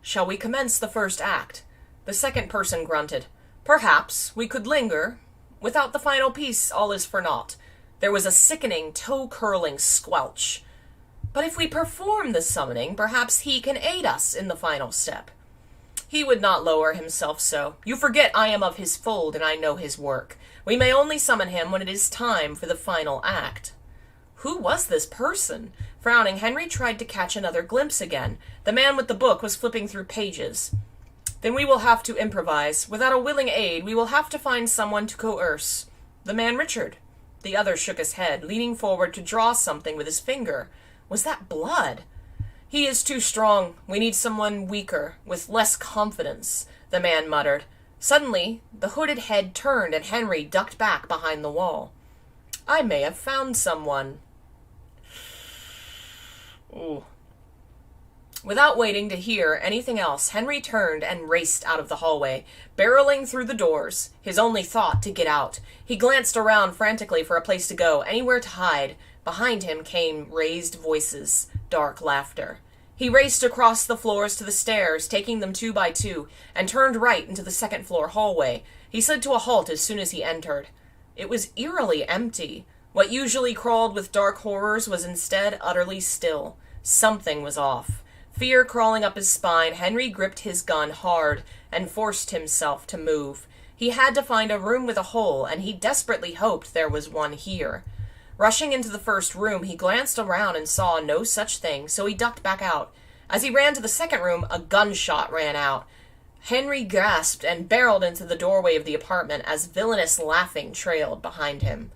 Shall we commence the first act? The second person grunted. Perhaps we could linger. Without the final piece, all is for naught. There was a sickening, toe-curling squelch. But if we perform the summoning, perhaps he can aid us in the final step. He would not lower himself so. You forget I am of his fold and I know his work. We may only summon him when it is time for the final act. Who was this person? Frowning, Henry tried to catch another glimpse again. The man with the book was flipping through pages. Then we will have to improvise. Without a willing aid, we will have to find someone to coerce. The man Richard. The other shook his head, leaning forward to draw something with his finger. Was that blood? He is too strong. We need someone weaker, with less confidence, the man muttered. Suddenly, the hooded head turned and Henry ducked back behind the wall. I may have found someone. Ooh. Without waiting to hear anything else, Henry turned and raced out of the hallway, barreling through the doors, his only thought to get out. He glanced around frantically for a place to go, anywhere to hide. Behind him came raised voices, dark laughter. He raced across the floors to the stairs, taking them 2 by 2, and turned right into the second-floor hallway. He slid to a halt as soon as he entered. It was eerily empty. What usually crawled with dark horrors was instead utterly still. Something was off. Fear crawling up his spine, Henry gripped his gun hard and forced himself to move. He had to find a room with a hole, and he desperately hoped there was one here. Rushing into the first room, he glanced around and saw no such thing, so he ducked back out. As he ran to the second room, a gunshot rang out. Henry gasped and barreled into the doorway of the apartment as villainous laughing trailed behind him.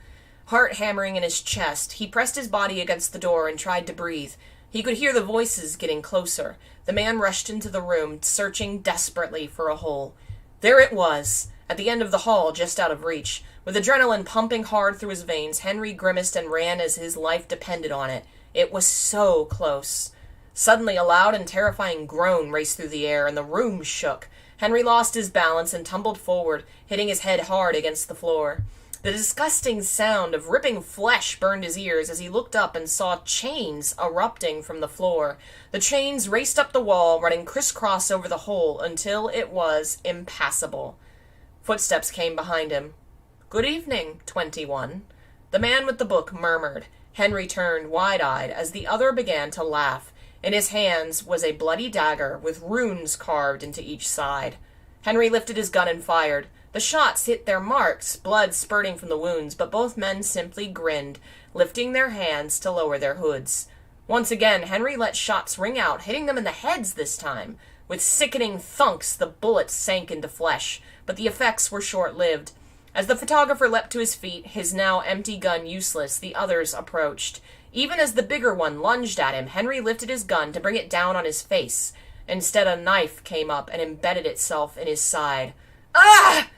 Heart hammering in his chest, he pressed his body against the door and tried to breathe. He could hear the voices getting closer. The man rushed into the room, searching desperately for a hole. There it was, at the end of the hall, just out of reach. With adrenaline pumping hard through his veins, Henry grimaced and ran as his life depended on it. It was so close. Suddenly, a loud and terrifying groan raced through the air, and the room shook. Henry lost his balance and tumbled forward, hitting his head hard against the floor. The disgusting sound of ripping flesh burned his ears as he looked up and saw chains erupting from the floor. The chains raced up the wall, running crisscross over the hole until it was impassable. Footsteps came behind him. Good evening, 21. The man with the book murmured. Henry turned wide-eyed as the other began to laugh. In his hands was a bloody dagger with runes carved into each side. Henry lifted his gun and fired. The shots hit their marks, blood spurting from the wounds, but both men simply grinned, lifting their hands to lower their hoods. Once again, Henry let shots ring out, hitting them in the heads this time. With sickening thunks, the bullets sank into flesh, but the effects were short-lived. As the photographer leapt to his feet, his now empty gun useless, the others approached. Even as the bigger one lunged at him, Henry lifted his gun to bring it down on his face. Instead, a knife came up and embedded itself in his side. Ah!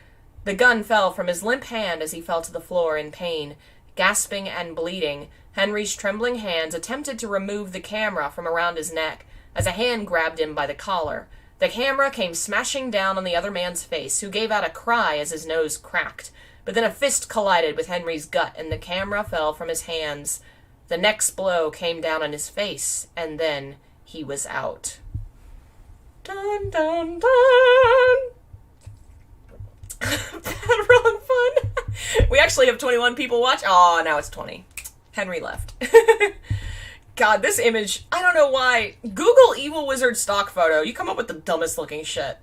The gun fell from his limp hand as he fell to the floor in pain. Gasping and bleeding, Henry's trembling hands attempted to remove the camera from around his neck, as a hand grabbed him by the collar. The camera came smashing down on the other man's face, who gave out a cry as his nose cracked. But then a fist collided with Henry's gut, and the camera fell from his hands. The next blow came down on his face, and then he was out. Dun, dun, dun! Bad wrong fun. We actually have 21 people watch. Oh, now it's 20. Henry left. God, this image, I don't know why. Google Evil Wizard stock photo. You come up with the dumbest looking shit.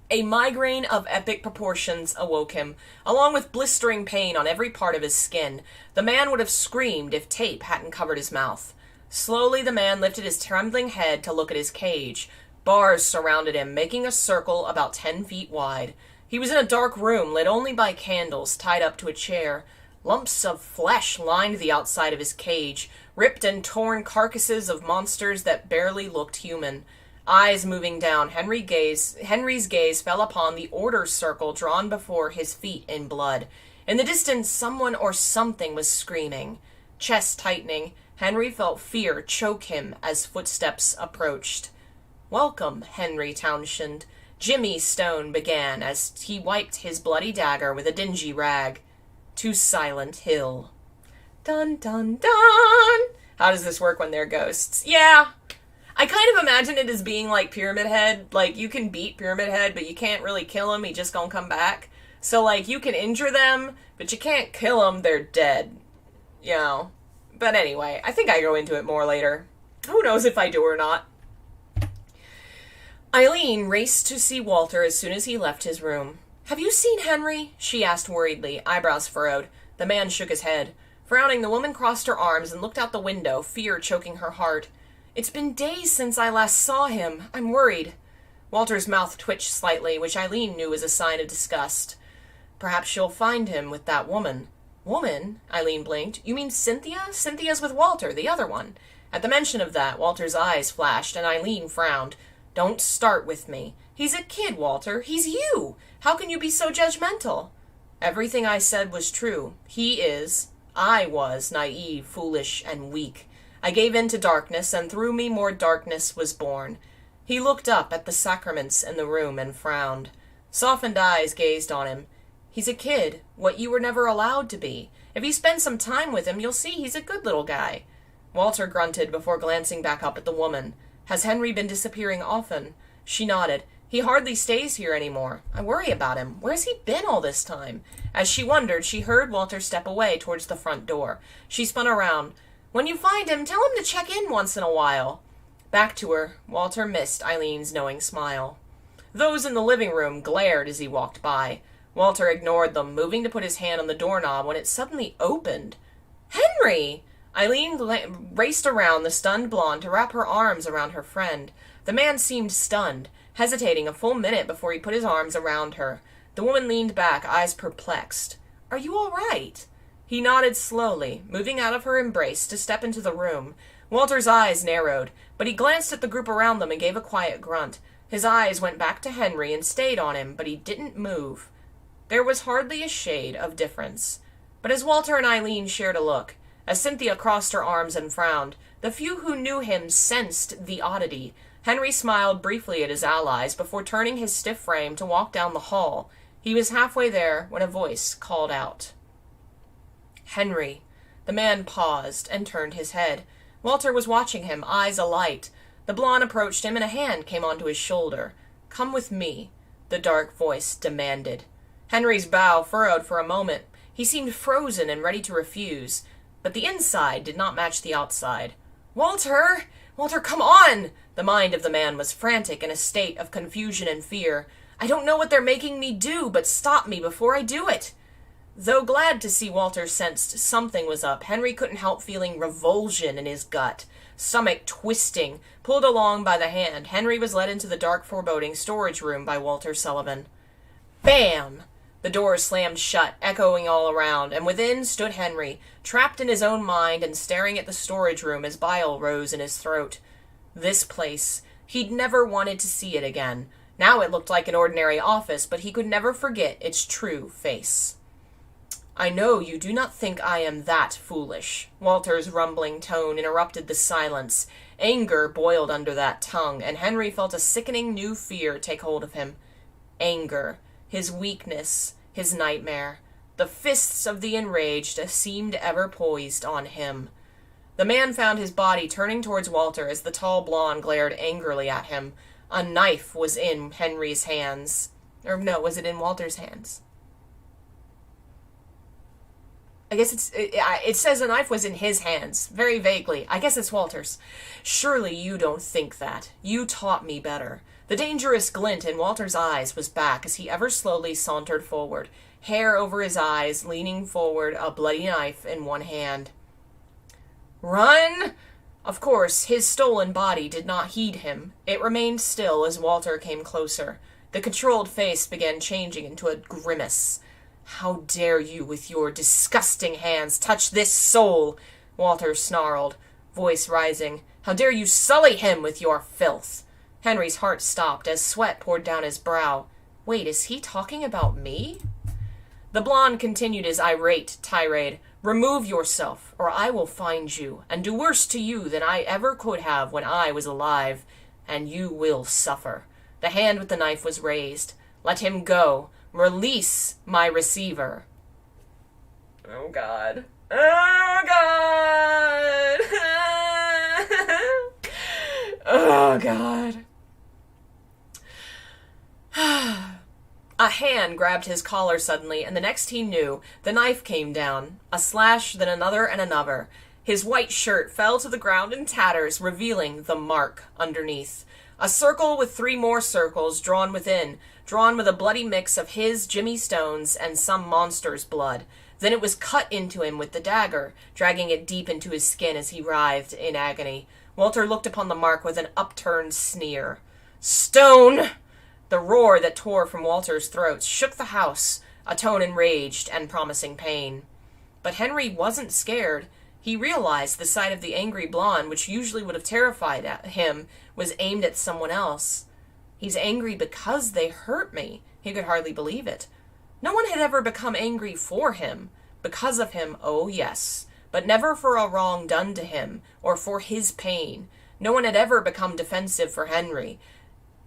A migraine of epic proportions awoke him, along with blistering pain on every part of his skin. The man would have screamed if tape hadn't covered his mouth. Slowly, the man lifted his trembling head to look at his cage. Bars surrounded him, making a circle about 10 feet wide. He was in a dark room, lit only by candles, tied up to a chair. Lumps of flesh lined the outside of his cage, ripped and torn carcasses of monsters that barely looked human. Eyes moving down, Henry's gaze fell upon the order circle drawn before his feet in blood. In the distance, someone or something was screaming. Chest tightening, Henry felt fear choke him as footsteps approached. "Welcome, Henry Townshend," Jimmy Stone began as he wiped his bloody dagger with a dingy rag. "To Silent Hill." Dun dun dun! How does this work when they're ghosts? Yeah, I kind of imagine it as being like Pyramid Head. Like, you can beat Pyramid Head, but you can't really kill him. He just gonna come back. So, like, you can injure them, but you can't kill them. They're dead. You know. But anyway, I think I go into it more later. Who knows if I do or not. Eileen raced to see Walter as soon as he left his room. "Have you seen Henry?" she asked worriedly, eyebrows furrowed. The man shook his head. Frowning, the woman crossed her arms and looked out the window, fear choking her heart. "It's been days since I last saw him. I'm worried." Walter's mouth twitched slightly, which Eileen knew was a sign of disgust. "Perhaps you'll find him with that woman." "Woman?" Eileen blinked. "You mean Cynthia? Cynthia's with Walter, the other one." At the mention of that, Walter's eyes flashed, and Eileen frowned. "Don't start with me. He's a kid, Walter. He's you. How can you be so judgmental?" "Everything I said was true. He is. I was naive, foolish, and weak. I gave in to darkness, and through me more darkness was born." He looked up at the sacraments in the room and frowned. Softened eyes gazed on him. "He's a kid, what you were never allowed to be. If you spend some time with him, you'll see he's a good little guy." Walter grunted before glancing back up at the woman. "Has Henry been disappearing often?" She nodded. "He hardly stays here anymore. I worry about him. Where's he been all this time?" As she wondered, she heard Walter step away towards the front door. She spun around. "When you find him, tell him to check in once in a while." Back to her, Walter missed Eileen's knowing smile. Those in the living room glared as he walked by. Walter ignored them, moving to put his hand on the doorknob when it suddenly opened. "Henry!" Eileen raced around the stunned blonde to wrap her arms around her friend. The man seemed stunned, hesitating a full minute before he put his arms around her. The woman leaned back, eyes perplexed. "Are you all right?" He nodded slowly, moving out of her embrace to step into the room. Walter's eyes narrowed, but he glanced at the group around them and gave a quiet grunt. His eyes went back to Henry and stayed on him, but he didn't move. There was hardly a shade of difference. But as Walter and Eileen shared a look, as Cynthia crossed her arms and frowned, the few who knew him sensed the oddity. Henry smiled briefly at his allies before turning his stiff frame to walk down the hall. He was halfway there when a voice called out. "Henry." The man paused and turned his head. Walter was watching him, eyes alight. The blonde approached him and a hand came onto his shoulder. "Come with me," the dark voice demanded. Henry's brow furrowed for a moment. He seemed frozen and ready to refuse, but the inside did not match the outside. "Walter! Walter, come on!" The mind of the man was frantic in a state of confusion and fear. "I don't know what they're making me do, but stop me before I do it." Though glad to see Walter sensed something was up, Henry couldn't help feeling revulsion in his gut. Stomach twisting, pulled along by the hand, Henry was led into the dark, foreboding storage room by Walter Sullivan. Bam! The door slammed shut, echoing all around, and within stood Henry, trapped in his own mind and staring at the storage room as bile rose in his throat. This place. He'd never wanted to see it again. Now it looked like an ordinary office, but he could never forget its true face. I know you do not think I am that foolish. Walter's rumbling tone interrupted the silence. Anger boiled under that tongue, and Henry felt a sickening new fear take hold of him. Anger, his weakness, his nightmare. The fists of the enraged seemed ever poised on him. The man found his body turning towards Walter as the tall blonde glared angrily at him. A knife was in Henry's hands. Or no, was it in Walter's hands? I guess it says a knife was in his hands, very vaguely. I guess it's Walter's. Surely you don't think that. You taught me better. The dangerous glint in Walter's eyes was back as he ever slowly sauntered forward, hair over his eyes, leaning forward, a bloody knife in one hand. Run! Of course, his stolen body did not heed him. It remained still as Walter came closer. The controlled face began changing into a grimace. How dare you, with your disgusting hands, touch this soul? Walter snarled, voice rising. How dare you sully him with your filth? Henry's heart stopped as sweat poured down his brow. Wait, is he talking about me? The blonde continued his irate tirade. Remove yourself, or I will find you, and do worse to you than I ever could have when I was alive, and you will suffer. The hand with the knife was raised. Let him go. Release my receiver. Oh, God. Oh, God. Oh, God. A hand grabbed his collar suddenly, and the next he knew, the knife came down. A slash, then another and another. His white shirt fell to the ground in tatters, revealing the mark underneath. A circle with 3 more circles drawn within, drawn with a bloody mix of his, Jimmy Stone's, and some monster's blood. Then it was cut into him with the dagger, dragging it deep into his skin as he writhed in agony. Walter looked upon the mark with an upturned sneer. Stone! The roar that tore from Walter's throat shook the house, a tone enraged and promising pain. But Henry wasn't scared. He realized the sight of the angry blonde, which usually would have terrified him, was aimed at someone else. He's angry because they hurt me. He could hardly believe it. No one had ever become angry for him. Because of him, oh yes, but never for a wrong done to him, or for his pain. No one had ever become defensive for Henry,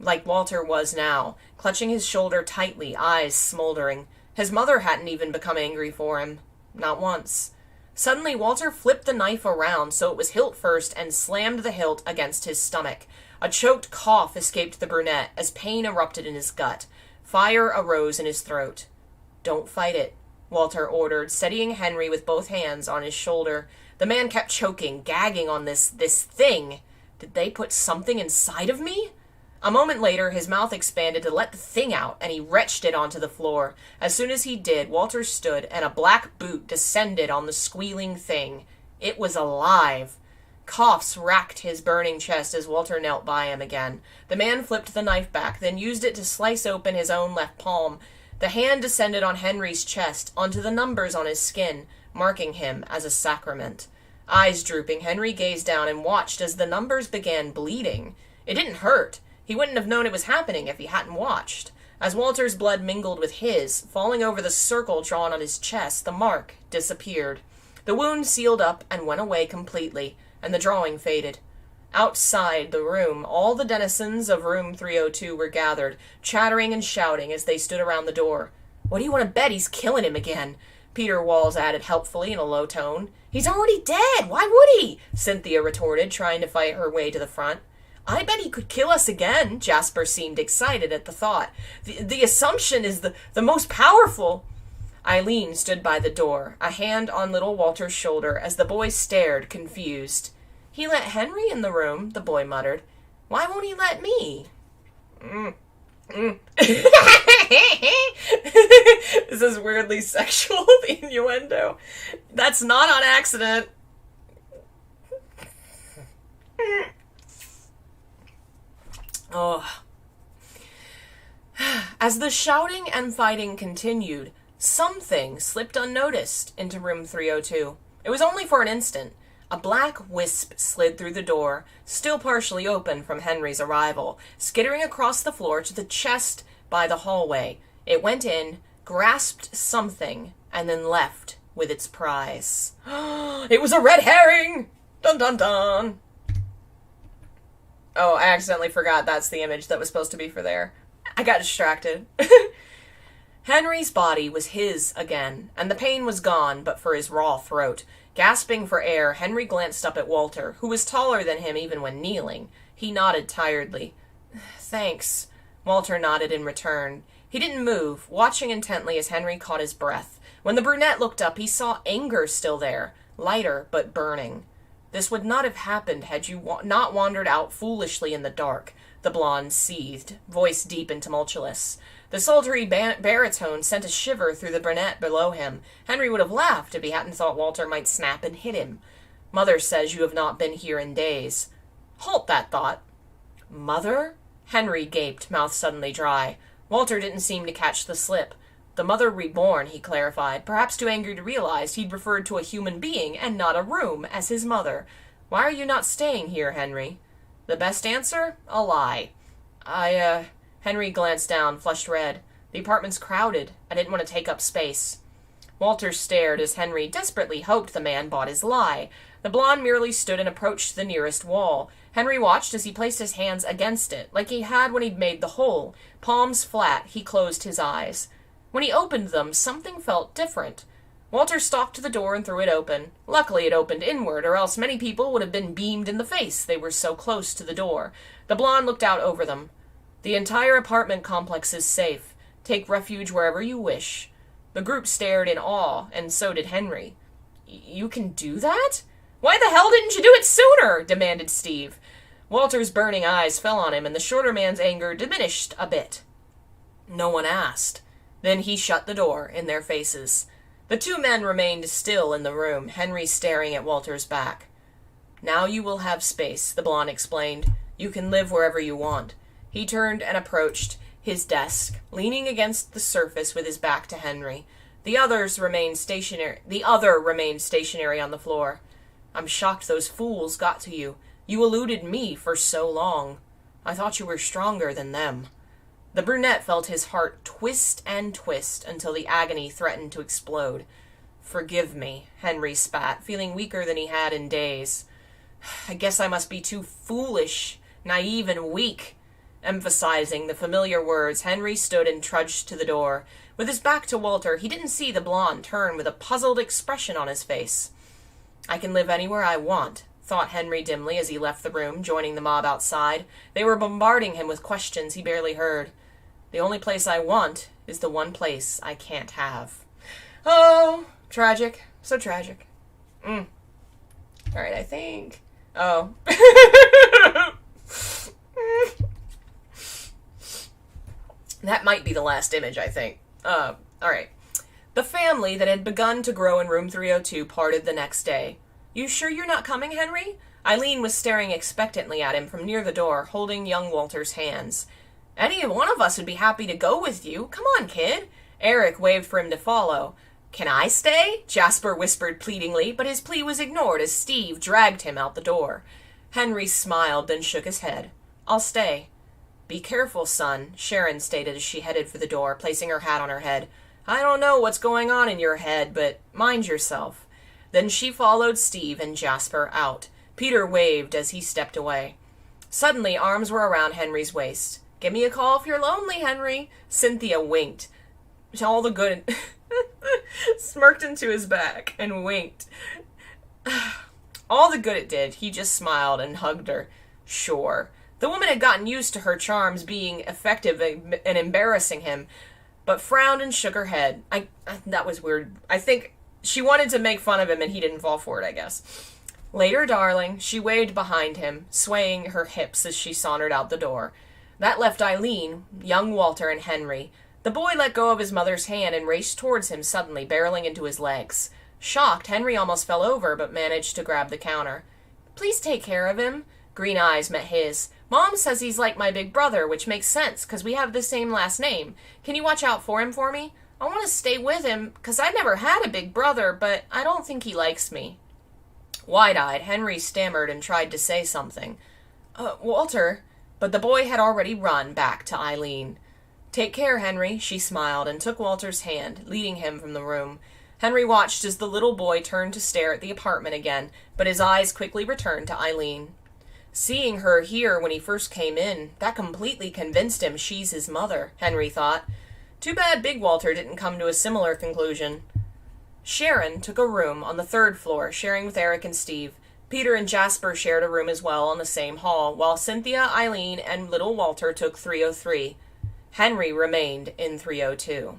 like Walter was now, clutching his shoulder tightly, eyes smoldering. His mother hadn't even become angry for him. Not once. Suddenly, Walter flipped the knife around so it was hilt first and slammed the hilt against his stomach. A choked cough escaped the brunette as pain erupted in his gut. Fire arose in his throat. Don't fight it, Walter ordered, steadying Henry with both hands on his shoulder. The man kept choking, gagging on this thing. Did they put something inside of me? A moment later, his mouth expanded to let the thing out, and he wrenched it onto the floor. As soon as he did, Walter stood, and a black boot descended on the squealing thing. It was alive. Coughs racked his burning chest as Walter knelt by him again. The man flipped the knife back, then used it to slice open his own left palm. The hand descended on Henry's chest, onto the numbers on his skin, marking him as a sacrament. Eyes drooping, Henry gazed down and watched as the numbers began bleeding. It didn't hurt. He wouldn't have known it was happening if he hadn't watched. As Walter's blood mingled with his, falling over the circle drawn on his chest, the mark disappeared. The wound sealed up and went away completely, and the drawing faded. Outside the room, all the denizens of room 302 were gathered, chattering and shouting as they stood around the door. What do you want to bet he's killing him again? Peter Walls added helpfully in a low tone. He's already dead! Why would he? Cynthia retorted, trying to fight her way to the front. I bet he could kill us again. Jasper seemed excited at the thought. The assumption is the most powerful. Eileen stood by the door, a hand on little Walter's shoulder, as the boy stared, confused. He let Henry in the room, the boy muttered. Why won't he let me? This is weirdly sexual, the innuendo. That's not on accident. Oh. As the shouting and fighting continued, something slipped unnoticed into room 302. It was only for an instant. A black wisp slid through the door, still partially open from Henry's arrival, skittering across the floor to the chest by the hallway. It went in, grasped something, and then left with its prize. It was a red herring! Dun dun dun! Oh, I accidentally forgot that's the image that was supposed to be for there. I got distracted. Henry's body was his again, and the pain was gone but for his raw throat. Gasping for air, Henry glanced up at Walter, who was taller than him even when kneeling. He nodded tiredly. Thanks. Walter nodded in return. He didn't move, watching intently as Henry caught his breath. When the brunette looked up, he saw anger still there, lighter but burning. This would not have happened had you not wandered out foolishly in the dark, the blonde seethed, voice deep and tumultuous. The sultry baritone sent a shiver through the brunette below him. Henry would have laughed if he hadn't thought Walter might snap and hit him. Mother says you have not been here in days. Halt that thought. Mother? Henry gaped, mouth suddenly dry. Walter didn't seem to catch the slip. The mother reborn, he clarified, perhaps too angry to realize he'd referred to a human being and not a room as his mother. Why are you not staying here, Henry? The best answer? A lie. Henry glanced down, flushed red. The apartment's crowded. I didn't want to take up space. Walter stared as Henry desperately hoped the man bought his lie. The blonde merely stood and approached the nearest wall. Henry watched as he placed his hands against it, like he had when he'd made the hole. Palms flat, he closed his eyes. When he opened them, something felt different. Walter stalked to the door and threw it open. Luckily it opened inward, or else many people would have been beamed in the face. They were so close to the door. The blonde looked out over them. The entire apartment complex is safe. Take refuge wherever you wish. The group stared in awe, and so did Henry. You can do that? Why the hell didn't you do it sooner? Demanded Steve. Walter's burning eyes fell on him, and the shorter man's anger diminished a bit. No one asked. Then he shut the door in their faces. The two men remained still in the room, Henry staring at Walter's back. Now you will have space, the blonde explained. You can live wherever you want. He turned and approached his desk, leaning against the surface with his back to Henry. The other remained stationary on the floor. I'm shocked those fools got to you. You eluded me for so long. I thought you were stronger than them. The brunette felt his heart twist and twist until the agony threatened to explode. Forgive me, Henry spat, feeling weaker than he had in days. I guess I must be too foolish, naive, and weak. Emphasizing the familiar words, Henry stood and trudged to the door. With his back to Walter, he didn't see the blonde turn with a puzzled expression on his face. I can live anywhere I want, thought Henry dimly as he left the room, joining the mob outside. They were bombarding him with questions he barely heard. The only place I want is the one place I can't have. Oh, tragic. So tragic. Alright, I think... Oh. That might be the last image, I think. Alright. The family that had begun to grow in room 302 parted the next day. You sure you're not coming, Henry? Eileen was staring expectantly at him from near the door, holding young Walter's hands. Any one of us would be happy to go with you. Come on, kid. Eric waved for him to follow. Can I stay? Jasper whispered pleadingly, but his plea was ignored as Steve dragged him out the door. Henry smiled, then shook his head. I'll stay. Be careful, son, Sharon stated as she headed for the door, placing her hat on her head. I don't know what's going on in your head, but mind yourself. Then she followed Steve and Jasper out. Peter waved as he stepped away. Suddenly, arms were around Henry's waist. Give me a call if you're lonely, Henry. Cynthia winked. All the good... smirked into his back and winked. All the good it did, he just smiled and hugged her. Sure. The woman had gotten used to her charms being effective and embarrassing him, but frowned and shook her head. That was weird. I think she wanted to make fun of him and he didn't fall for it, I guess. Later, darling, she waved behind him, swaying her hips as she sauntered out the door. That left Eileen, young Walter, and Henry. The boy let go of his mother's hand and raced towards him suddenly, barreling into his legs. Shocked, Henry almost fell over, but managed to grab the counter. Please take care of him. Green eyes met his. Mom says he's like my big brother, which makes sense, 'cause we have the same last name. Can you watch out for him for me? I want to stay with him, 'cause I never had a big brother, but I don't think he likes me. Wide-eyed, Henry stammered and tried to say something. Walter... But the boy had already run back to Eileen. Take care, Henry, she smiled and took Walter's hand, leading him from the room. Henry watched as the little boy turned to stare at the apartment again, but his eyes quickly returned to Eileen. Seeing her here when he first came in, that completely convinced him she's his mother, Henry thought. Too bad Big Walter didn't come to a similar conclusion. Sharon took a room on the 3rd floor, sharing with Eric and Steve. Peter and Jasper shared a room as well on the same hall, while Cynthia, Eileen, and little Walter took 303. Henry remained in 302.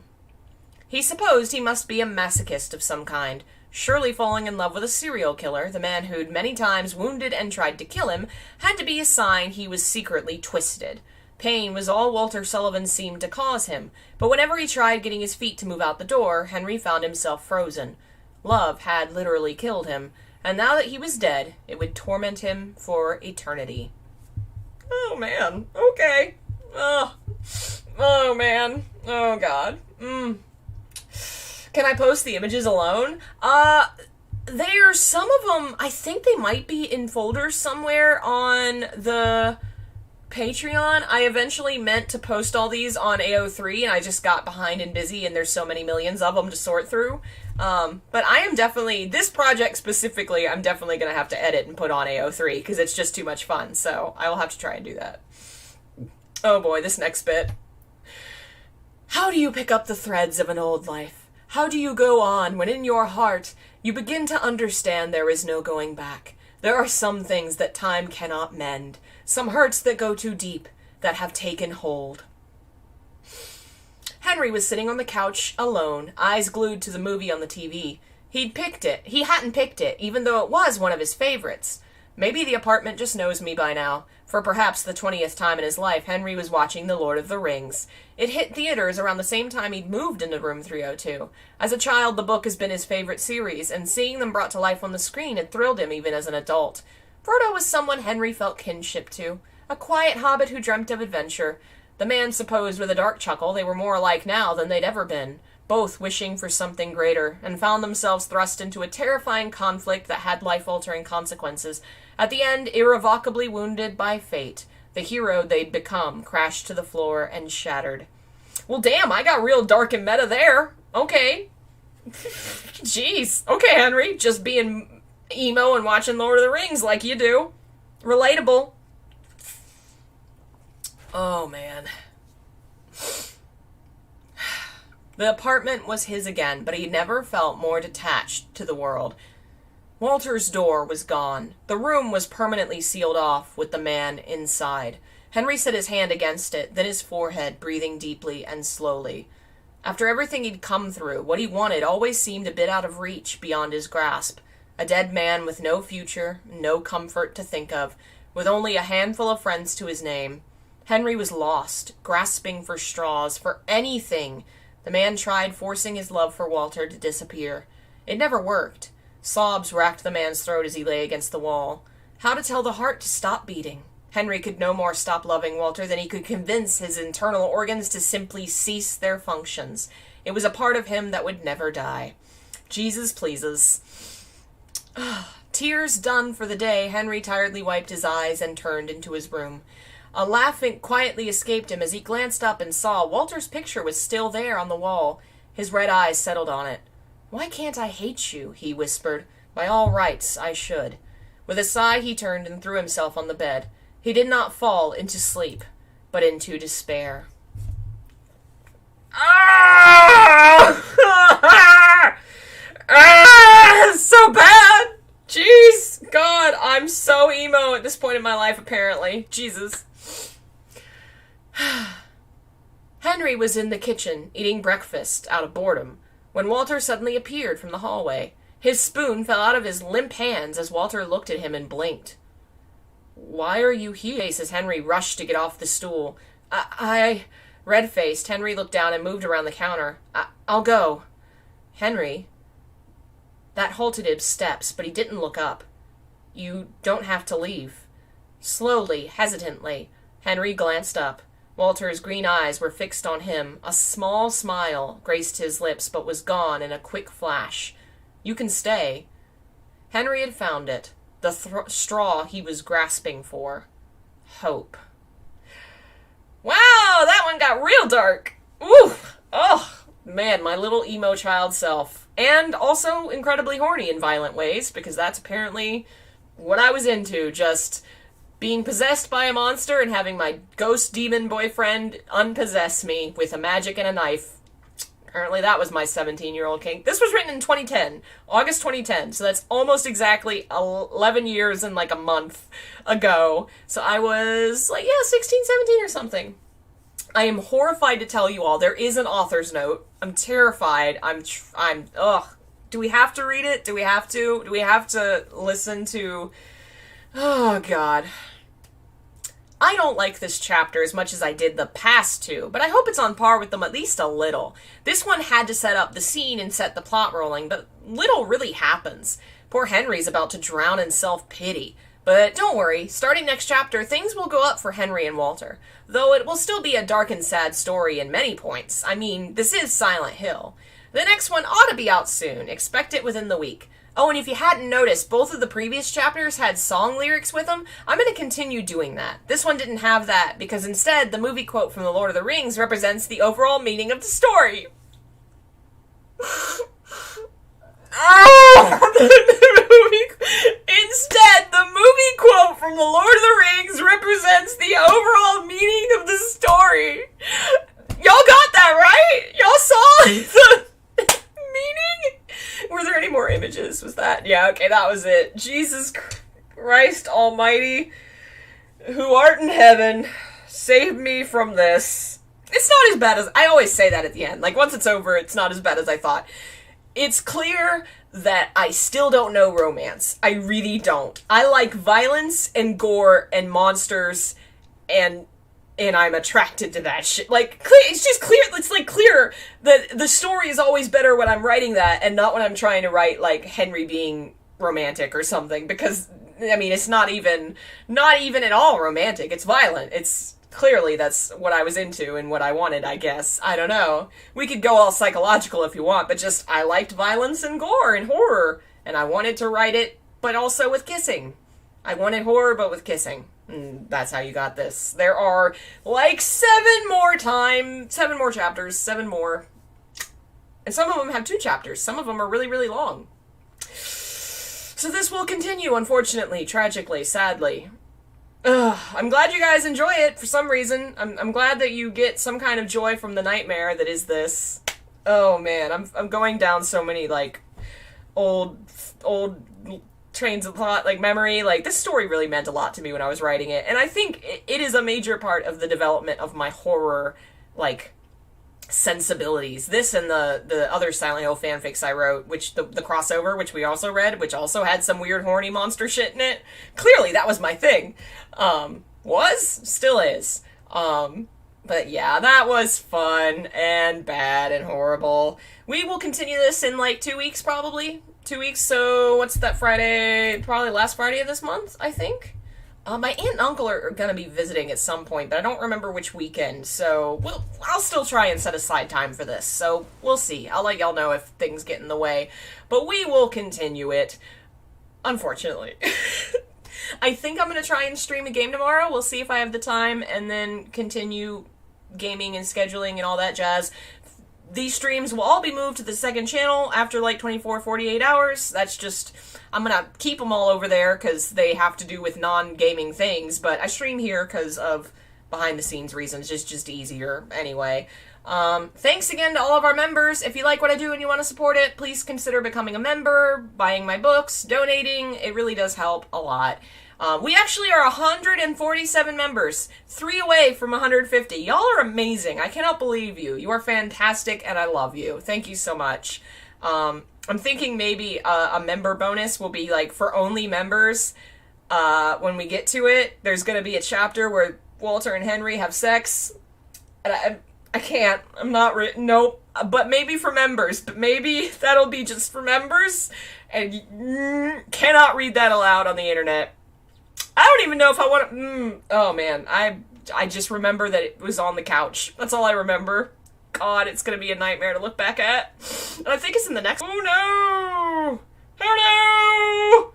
He supposed he must be a masochist of some kind. Surely falling in love with a serial killer, the man who'd many times wounded and tried to kill him, had to be a sign he was secretly twisted. Pain was all Walter Sullivan seemed to cause him, but whenever he tried getting his feet to move out the door, Henry found himself frozen. Love had literally killed him, and now that he was dead, it would torment him for eternity. Oh, man. Okay. Oh, man. Oh, God. Can I post the images alone? There's some of them, I think they might be in folders somewhere on the Patreon. I eventually meant to post all these on AO3, and I just got behind and busy, and there's so many millions of them to sort through. But I am definitely, this project specifically, I'm definitely going to have to edit and put on AO3, because it's just too much fun, so I will have to try and do that. Oh boy, this next bit. How do you pick up the threads of an old life? How do you go on when in your heart you begin to understand there is no going back? There are some things that time cannot mend, some hurts that go too deep, that have taken hold. Henry was sitting on the couch alone, eyes glued to the movie on the TV. He hadn't picked it, even though it was one of his favorites. Maybe the apartment just knows me by now. For perhaps the 20th time in his life, Henry was watching The Lord of the Rings. It hit theaters around the same time he'd moved into room 302. As a child, the book has been his favorite series, and seeing them brought to life on the screen had thrilled him even as an adult. Frodo was someone Henry felt kinship to, a quiet hobbit who dreamt of adventure. The man supposed with a dark chuckle they were more alike now than they'd ever been, both wishing for something greater, and found themselves thrust into a terrifying conflict that had life-altering consequences. At the end, irrevocably wounded by fate, the hero they'd become crashed to the floor and shattered. Well, damn, I got real dark and meta there. Okay. Jeez. Okay, Henry, just being emo and watching Lord of the Rings like you do. Relatable. Oh, man. The apartment was his again, but he never felt more detached to the world. Walter's door was gone. The room was permanently sealed off with the man inside. Henry set his hand against it, then his forehead, breathing deeply and slowly. After everything he'd come through, what he wanted always seemed a bit out of reach, beyond his grasp. A dead man with no future, no comfort to think of, with only a handful of friends to his name. Henry was lost, grasping for straws, for anything. The man tried forcing his love for Walter to disappear. It never worked. Sobs racked the man's throat as he lay against the wall. How to tell the heart to stop beating? Henry could no more stop loving Walter than he could convince his internal organs to simply cease their functions. It was a part of him that would never die. Jesus pleases. Tears done for the day, Henry tiredly wiped his eyes and turned into his room. A laugh quietly escaped him as he glanced up and saw Walter's picture was still there on the wall. His red eyes settled on it. "Why can't I hate you?" he whispered. "By all rights, I should." With a sigh, he turned and threw himself on the bed. He did not fall into sleep, but into despair. So bad! Jeez! God, I'm so emo at this point in my life, apparently. Jesus. Henry was in the kitchen, eating breakfast out of boredom, when Walter suddenly appeared from the hallway. His spoon fell out of his limp hands as Walter looked at him and blinked. "Why are you here?" As Henry rushed to get off the stool. Red-faced, Henry looked down and moved around the counter. I'll go." Henry. That halted his steps, but he didn't look up. "You don't have to leave." Slowly, hesitantly, Henry glanced up. Walter's green eyes were fixed on him. A small smile graced his lips, but was gone in a quick flash. "You can stay." Henry had found it. The straw he was grasping for. Hope. Wow, that one got real dark. Ooh. Oh, man, my little emo child self. And also incredibly horny in violent ways, because that's apparently what I was into, just being possessed by a monster and having my ghost demon boyfriend unpossess me with a magic and a knife. Apparently that was my 17-year-old kink. This was written in 2010, August 2010, so that's almost exactly 11 years and like a month ago. So I was like, 16, 17 or something. I am horrified to tell you all, there is an author's note. I'm terrified. Ugh. Do we have to read it? Do we have to listen to... Oh, God. I don't like this chapter as much as I did the past two, but I hope it's on par with them at least a little. This one had to set up the scene and set the plot rolling, but little really happens. Poor Henry's about to drown in self-pity. But don't worry, starting next chapter, things will go up for Henry and Walter. Though it will still be a dark and sad story in many points. I mean, this is Silent Hill. The next one ought to be out soon. Expect it within the week. Oh, and if you hadn't noticed, both of the previous chapters had song lyrics with them. I'm going to continue doing that. This one didn't have that, because instead, the movie quote from The Lord of the Rings represents the overall meaning of the story. Instead, the movie quote from The Lord of the Rings represents the overall meaning of the story. Y'all got that, right? Y'all saw the meaning? Were there any more images? Was that? Yeah, okay, that was it. Jesus Christ almighty, who art in heaven, save me from this. It's not as bad as... I always say that at the end. Like, once it's over, it's not as bad as I thought. It's clear that I still don't know romance. I really don't. I like violence and gore and monsters, and I'm attracted to that shit. Like, it's just clear, it's like clear that the story is always better when I'm writing that and not when I'm trying to write, like, Henry being romantic or something, because, I mean, it's not even at all romantic. It's violent. It's clearly that's what I was into and what I wanted, I guess. I don't know. We could go all psychological if you want, but just, I liked violence and gore and horror, and I wanted to write it, but also with kissing. I wanted horror, but with kissing. And that's how you got this. There are, like, 7 more chapters, 7 more. And some of them have 2 chapters. Some of them are really, really long. So this will continue, unfortunately, tragically, sadly. Ugh, I'm glad you guys enjoy it for some reason. I'm glad that you get some kind of joy from the nightmare that is this. Oh man, I'm going down so many like old trains of thought, like memory. Like, this story really meant a lot to me when I was writing it, and I think it is a major part of the development of my horror like sensibilities. This and the other Silent Hill fanfics I wrote, which the crossover, which we also read, which also had some weird horny monster shit in it. Clearly that was my thing. Still is. But yeah, that was fun and bad and horrible. We will continue this in like 2 weeks, probably. 2 weeks, so what's that Friday? Probably last Friday of this month, I think. My aunt and uncle are going to be visiting at some point, but I don't remember which weekend, so I'll still try and set aside time for this, so we'll see. I'll let y'all know if things get in the way, but we will continue it, unfortunately. I think I'm going to try and stream a game tomorrow. We'll see if I have the time, and then continue gaming and scheduling and all that jazz. These streams will all be moved to the second channel after like 24, 48 hours. That's just... I'm gonna keep them all over there because they have to do with non-gaming things, but I stream here because of behind-the-scenes reasons. It's just easier anyway. Thanks again to all of our members. If you like what I do and you want to support it, please consider becoming a member, buying my books, donating. It really does help a lot. We actually are 147 members, 3 away from 150. Y'all are amazing. I cannot believe you. You are fantastic, and I love you. Thank you so much. I'm thinking maybe a member bonus will be, like, for only members. When we get to it, there's going to be a chapter where Walter and Henry have sex. And I can't. I'm not... Nope. But maybe for members. But maybe that'll be just for members. And cannot read that aloud on the internet. I don't even know if I want to... Oh, man. I just remember that it was on the couch. That's all I remember. God, it's gonna be a nightmare to look back at. And I think it's in the next... Oh, no! Oh,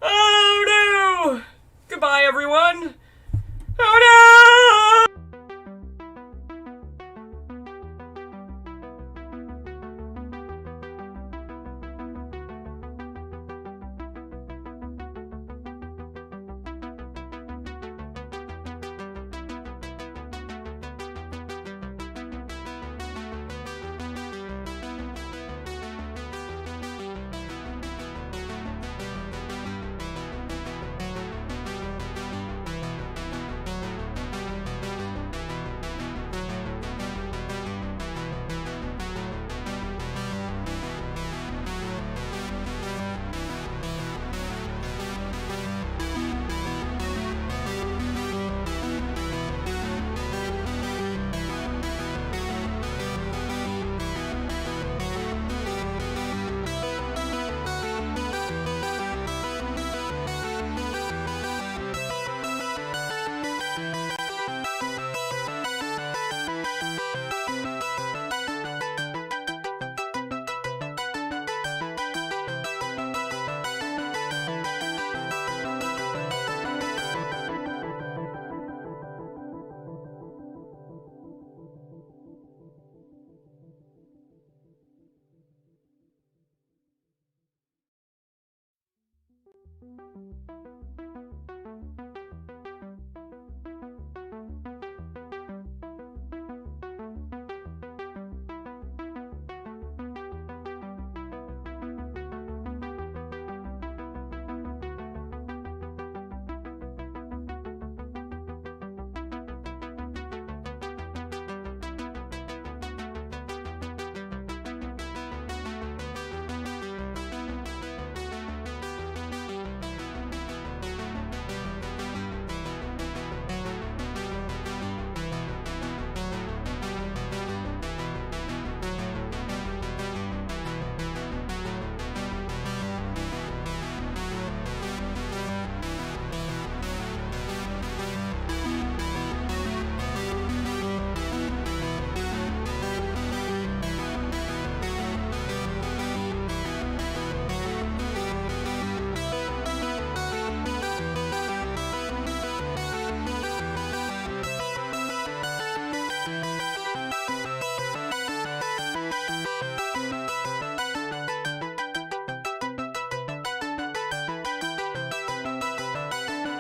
no! Oh, no! Goodbye, everyone! Oh, no!